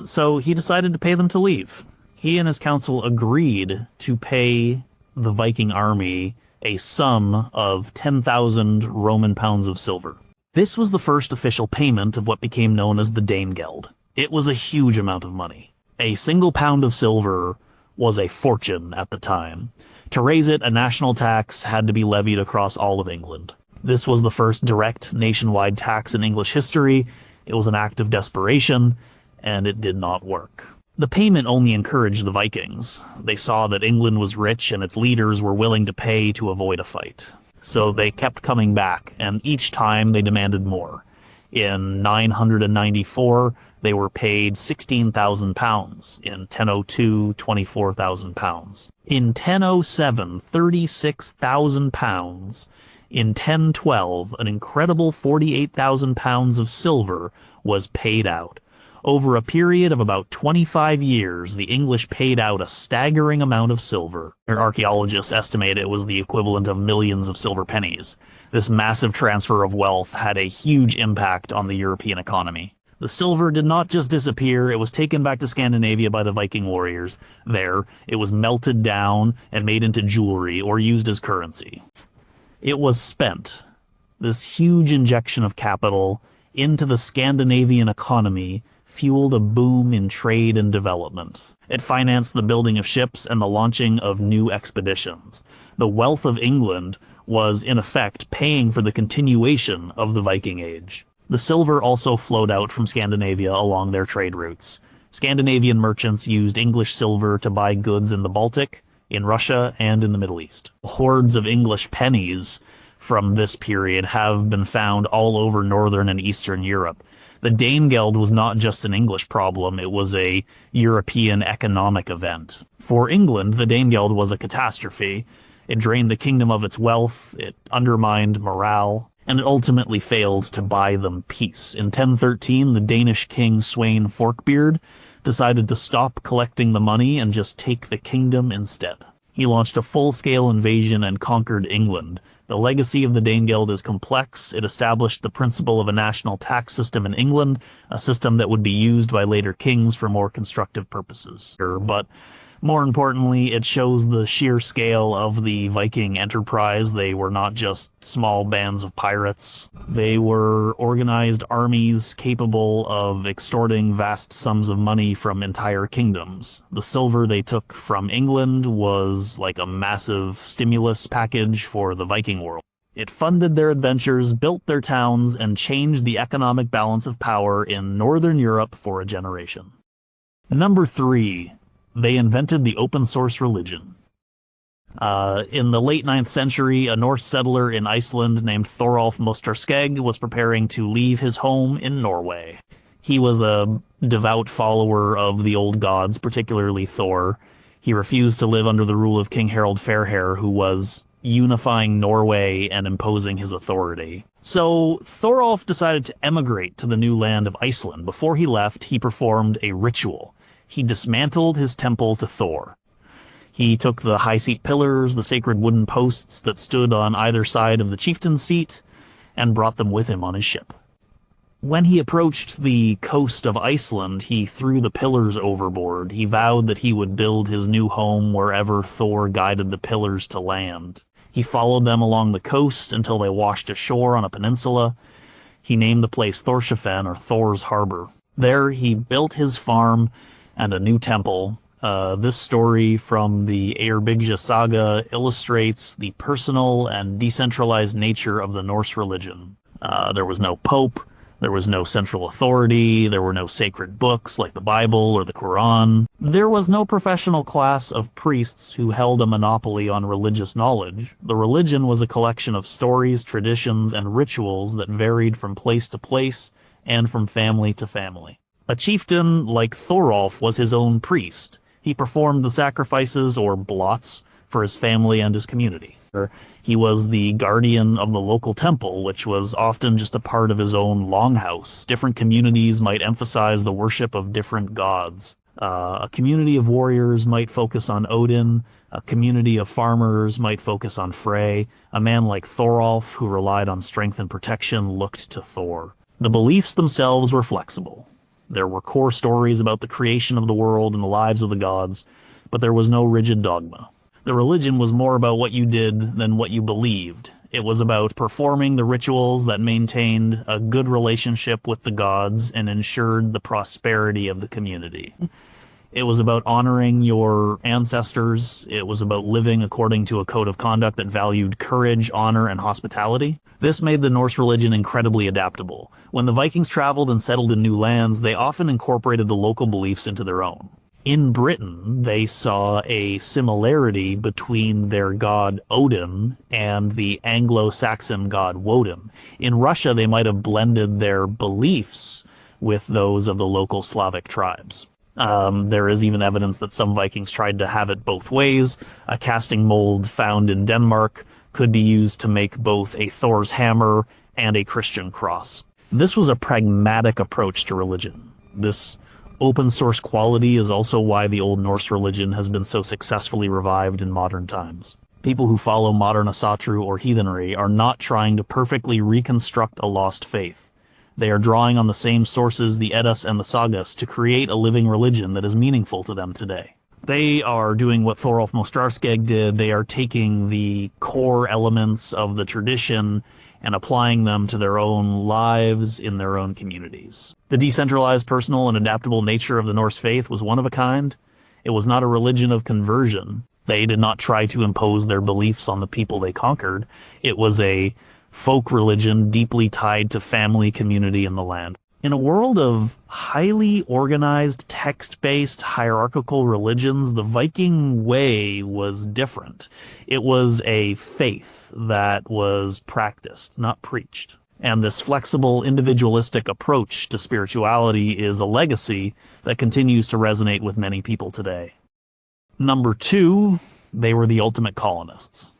So he decided to pay them to leave. He and his council agreed to pay the Viking army a sum of 10,000 Roman pounds of silver. This was the first official payment of what became known as the Danegeld. It was a huge amount of money. A single pound of silver was a fortune at the time. To raise it, a national tax had to be levied across all of England. This was the first direct nationwide tax in English history. It was an act of desperation, and it did not work. The payment only encouraged the Vikings. They saw that England was rich and its leaders were willing to pay to avoid a fight. So they kept coming back, and each time they demanded more. In 994, they were paid £16,000. In 1002, £24,000. In 1007, £36,000. In 1012, an incredible £48,000 of silver was paid out. Over a period of about 25 years, the English paid out a staggering amount of silver. Archaeologists estimate it was the equivalent of millions of silver pennies. This massive transfer of wealth had a huge impact on the European economy. The silver did not just disappear, it was taken back to Scandinavia by the Viking warriors. There, it was melted down and made into jewelry or used as currency. It was spent. This huge injection of capital into the Scandinavian economy fueled a boom in trade and development. It financed the building of ships and the launching of new expeditions. The wealth of England was in effect paying for the continuation of the Viking Age. The silver also flowed out from Scandinavia along their trade routes. Scandinavian merchants used English silver to buy goods in the Baltic, in Russia, and in the Middle East. Hordes of English pennies from this period have been found all over northern and eastern Europe. The Danegeld was not just an English problem, it was a European economic event. For England, the Danegeld was a catastrophe. It drained the kingdom of its wealth, it undermined morale, and it ultimately failed to buy them peace. In 1013, the Danish king Sweyn Forkbeard decided to stop collecting the money and just take the kingdom instead. He launched a full-scale invasion and conquered England. The legacy of the Danegeld is complex. It established the principle of a national tax system in England, a system that would be used by later kings for more constructive purposes. But more importantly, it shows the sheer scale of the Viking enterprise. They were not just small bands of pirates. They were organized armies capable of extorting vast sums of money from entire kingdoms. The silver they took from England was like a massive stimulus package for the Viking world. It funded their adventures, built their towns, and changed the economic balance of power in Northern Europe for a generation. Number 3. They invented the open-source religion. In the late 9th century, a Norse settler in Iceland named Thorolf Mosterskeg was preparing to leave his home in Norway. He was a devout follower of the old gods, particularly Thor. He refused to live under the rule of King Harald Fairhair, who was unifying Norway and imposing his authority. So Thorolf decided to emigrate to the new land of Iceland. Before he left, he performed a ritual. He dismantled his temple to Thor. He took the high seat pillars, the sacred wooden posts that stood on either side of the chieftain's seat, and brought them with him on his ship. When he approached the coast of Iceland, he threw the pillars overboard. He vowed that he would build his new home wherever Thor guided the pillars to land. He followed them along the coast until they washed ashore on a peninsula. He named the place Thorshafen, or Thor's Harbor. There he built his farm and a new temple. This story from the Eyrbyggja saga illustrates the personal and decentralized nature of the Norse religion. There was no pope, there was no central authority, there were no sacred books like the Bible or the Quran. There was no professional class of priests who held a monopoly on religious knowledge. The religion was a collection of stories, traditions, and rituals that varied from place to place and from family to family. A chieftain like Thorolf was his own priest. He performed the sacrifices, or blots, for his family and his community. He was the guardian of the local temple, which was often just a part of his own longhouse. Different communities might emphasize the worship of different gods. A community of warriors might focus on Odin. A community of farmers might focus on Frey. A man like Thorolf, who relied on strength and protection, looked to Thor. The beliefs themselves were flexible. There were core stories about the creation of the world and the lives of the gods, but there was no rigid dogma. The religion was more about what you did than what you believed. It was about performing the rituals that maintained a good relationship with the gods and ensured the prosperity of the community. It was about honoring your ancestors. It was about living according to a code of conduct that valued courage, honor, and hospitality. This made the Norse religion incredibly adaptable. When the Vikings traveled and settled in new lands, they often incorporated the local beliefs into their own. In Britain, they saw a similarity between their god Odin and the Anglo-Saxon god Woden. In Russia, they might have blended their beliefs with those of the local Slavic tribes. There is even evidence that some Vikings tried to have it both ways. A casting mold found in Denmark could be used to make both a Thor's hammer and a Christian cross. This was a pragmatic approach to religion. This open source quality is also why the Old Norse religion has been so successfully revived in modern times. People who follow modern Asatru or heathenry are not trying to perfectly reconstruct a lost faith. They are drawing on the same sources, the Eddas and the Sagas, to create a living religion that is meaningful to them today. They are doing what Thorolf Mosterskeg did. They are taking the core elements of the tradition and applying them to their own lives in their own communities. The decentralized, personal, and adaptable nature of the Norse faith was one of a kind. It was not a religion of conversion. They did not try to impose their beliefs on the people they conquered. It was a folk religion deeply tied to family, community, and the land. In a world of highly organized, text-based, hierarchical religions, the Viking way was different. It was a faith that was practiced, not preached. And this flexible, individualistic approach to spirituality is a legacy that continues to resonate with many people today. Number 2, they were the ultimate colonists.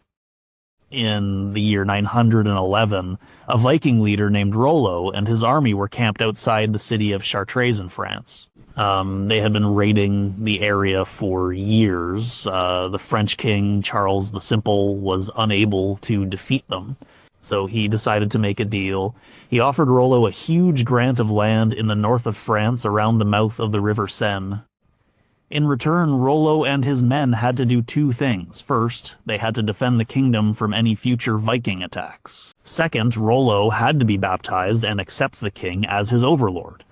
In the year 911, a Viking leader named Rollo and his army were camped outside the city of Chartres in France. They had been raiding the area for years. The French king, Charles the Simple, was unable to defeat them, so he decided to make a deal. He offered Rollo a huge grant of land in the north of France around the mouth of the river Seine. In return, Rollo and his men had to do 2 things. First, they had to defend the kingdom from any future Viking attacks. Second, Rollo had to be baptized and accept the king as his overlord.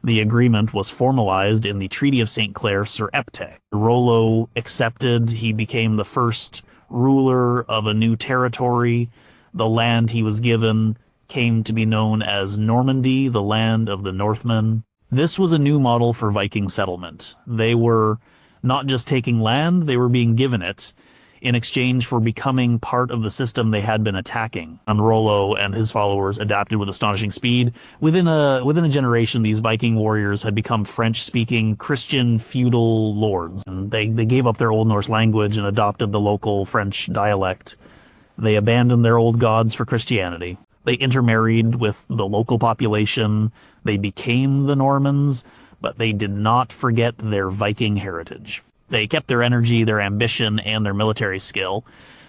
The agreement was formalized in the Treaty of St. Clair sur Epte. Rollo accepted. He became the first ruler of a new territory. The land he was given came to be known as Normandy, the land of the Northmen. This was a new model for Viking settlement. They were not just taking land, they were being given it in exchange for becoming part of the system they had been attacking. And Rollo and his followers adapted with astonishing speed. Within a generation, these Viking warriors had become French-speaking Christian feudal lords. And they gave up their Old Norse language and adopted the local French dialect. They abandoned their old gods for Christianity. They intermarried with the local population. They became the Normans, but they did not forget their Viking heritage. They kept their energy, their ambition, and their military skill.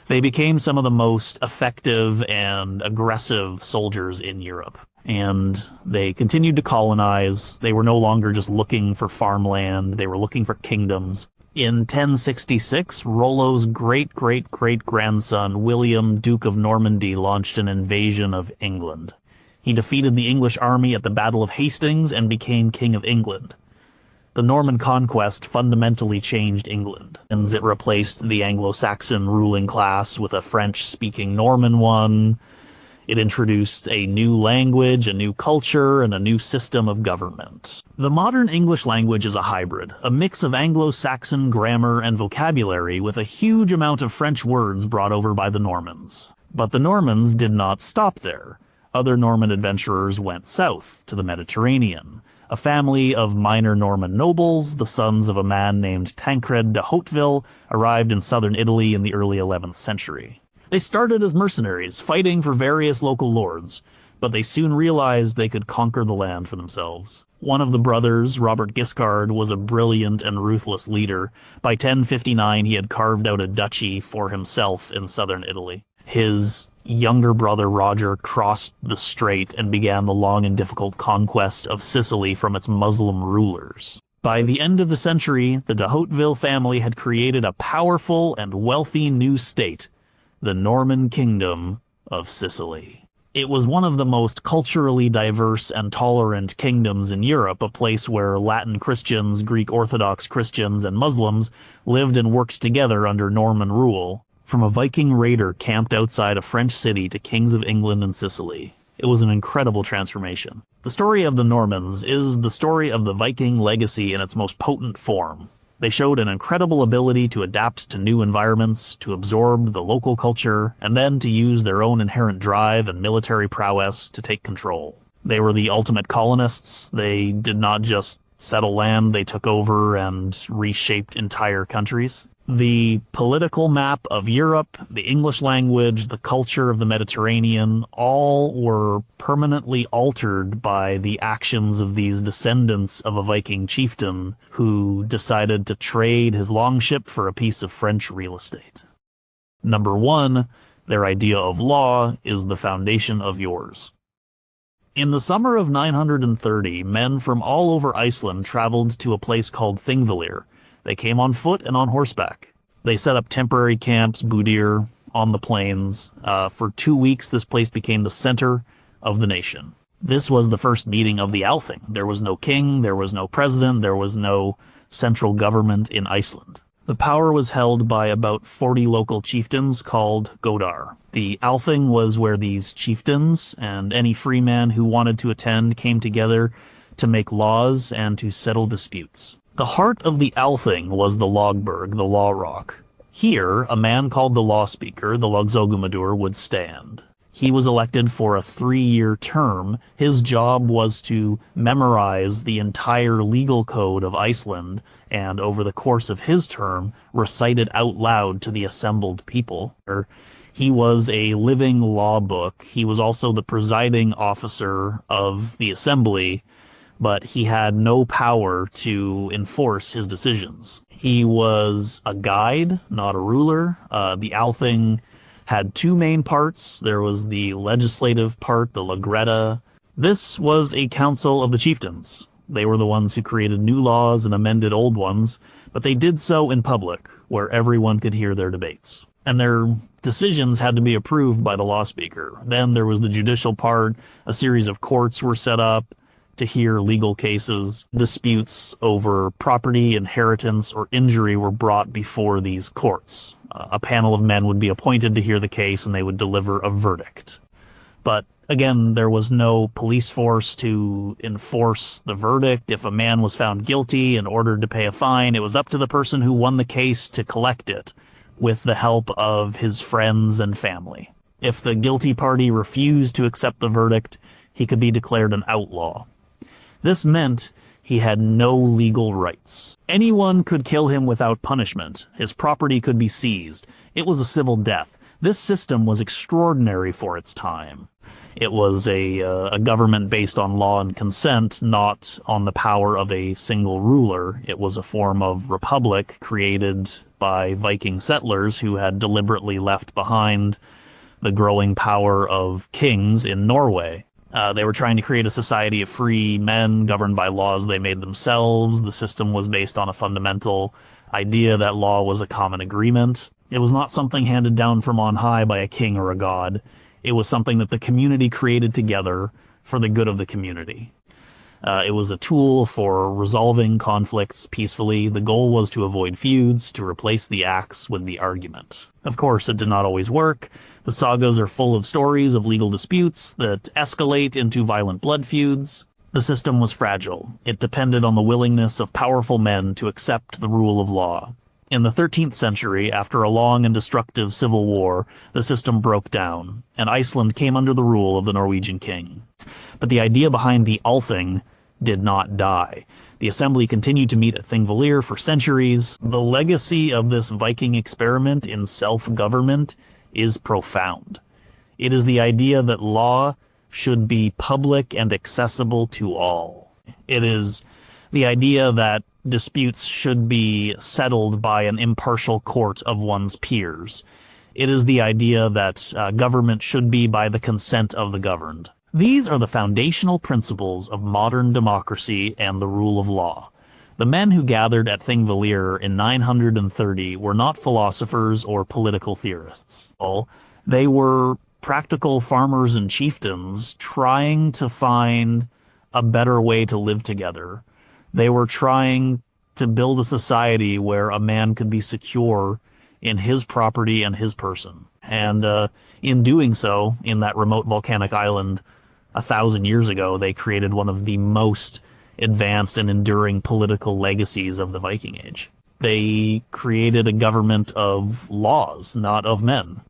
They became some of the most effective and aggressive soldiers in Europe. And they continued to colonize. They were no longer just looking for farmland. They were looking for kingdoms. In 1066, Rollo's great-great-great-grandson, William, Duke of Normandy, launched an invasion of England. He defeated the English army at the Battle of Hastings and became King of England. The Norman conquest fundamentally changed England, and it replaced the Anglo-Saxon ruling class with a French-speaking Norman one. It introduced a new language, a new culture, and a new system of government. The modern English language is a hybrid, a mix of Anglo-Saxon grammar and vocabulary with a huge amount of French words brought over by the Normans. But the Normans did not stop there. Other Norman adventurers went south to the Mediterranean. A family of minor Norman nobles, the sons of a man named Tancred de Hauteville, arrived in southern Italy in the early 11th century. They started as mercenaries, fighting for various local lords, but they soon realized they could conquer the land for themselves. One of the brothers, Robert Guiscard, was a brilliant and ruthless leader. By 1059, he had carved out a duchy for himself in southern Italy. His younger brother Roger crossed the strait and began the long and difficult conquest of Sicily from its Muslim rulers. By the end of the century, the de Hauteville family had created a powerful and wealthy new state, the Norman Kingdom of Sicily. It was one of the most culturally diverse and tolerant kingdoms in Europe, a place where Latin Christians, Greek Orthodox Christians, and Muslims lived and worked together under Norman rule. From a Viking raider camped outside a French city to kings of England and Sicily, it was an incredible transformation. The story of the Normans is the story of the Viking legacy in its most potent form. They showed an incredible ability to adapt to new environments, to absorb the local culture, and then to use their own inherent drive and military prowess to take control. They were the ultimate colonists. They did not just settle land, they took over and reshaped entire countries. The political map of Europe, the English language, the culture of the Mediterranean, all were permanently altered by the actions of these descendants of a Viking chieftain who decided to trade his longship for a piece of French real estate. Number 1, their idea of law is the foundation of yours. In the summer of 930, men from all over Iceland traveled to a place called Thingvellir. They came on foot and on horseback. They set up temporary camps, Budir, on the plains. For 2 weeks, this place became the center of the nation. This was the first meeting of the Althing. There was no king, there was no president, there was no central government in Iceland. The power was held by about 40 local chieftains called Godar. The Althing was where these chieftains and any freeman who wanted to attend came together to make laws and to settle disputes. The heart of the Althing was the Logberg, the Law Rock. Here, a man called the Law Speaker, the Logsogumadur, would stand. He was elected for a 3-year term. His job was to memorize the entire legal code of Iceland, and over the course of his term, recite it out loud to the assembled people. He was a living law book. He was also the presiding officer of the assembly, but he had no power to enforce his decisions. He was a guide, not a ruler. The Althing had two main parts. There was the legislative part, the Lagretta. This was a council of the chieftains. They were the ones who created new laws and amended old ones, but they did so in public, where everyone could hear their debates. And their decisions had to be approved by the law speaker. Then there was the judicial part. A series of courts were set up to hear legal cases. Disputes over property, inheritance, or injury were brought before these courts. A panel of men would be appointed to hear the case, and they would deliver a verdict. But again, there was no police force to enforce the verdict. If a man was found guilty and ordered to pay a fine, it was up to the person who won the case to collect it with the help of his friends and family. If the guilty party refused to accept the verdict, he could be declared an outlaw. This meant he had no legal rights. Anyone could kill him without punishment. His property could be seized. It was a civil death. This system was extraordinary for its time. It was a government based on law and consent, not on the power of a single ruler. It was a form of republic created by Viking settlers who had deliberately left behind the growing power of kings in Norway. They were trying to create a society of free men governed by laws they made themselves. The system was based on a fundamental idea that law was a common agreement. It was not something handed down from on high by a king or a god. It was something that the community created together for the good of the community. It was a tool for resolving conflicts peacefully. The goal was to avoid feuds, to replace the axe with the argument. Of course, it did not always work. The sagas are full of stories of legal disputes that escalate into violent blood feuds. The system was fragile. It depended on the willingness of powerful men to accept the rule of law. In the 13th century, after a long and destructive civil war, the system broke down, and Iceland came under the rule of the Norwegian king. But the idea behind the Althing did not die. The assembly continued to meet at Thingvellir for centuries. The legacy of this Viking experiment in self-government is profound. It is the idea that law should be public and accessible to all. It is the idea that disputes should be settled by an impartial court of one's peers. It is the idea that government should be by the consent of the governed. These are the foundational principles of modern democracy and the rule of law. The men who gathered at Thingvellir in 930 were not philosophers or political theorists. They were practical farmers and chieftains trying to find a better way to live together. They were trying to build a society where a man could be secure in his property and his person. And in doing so, in that remote volcanic island 1,000 years ago, they created one of the most advanced and enduring political legacies of the Viking Age. They created a government of laws, not of men.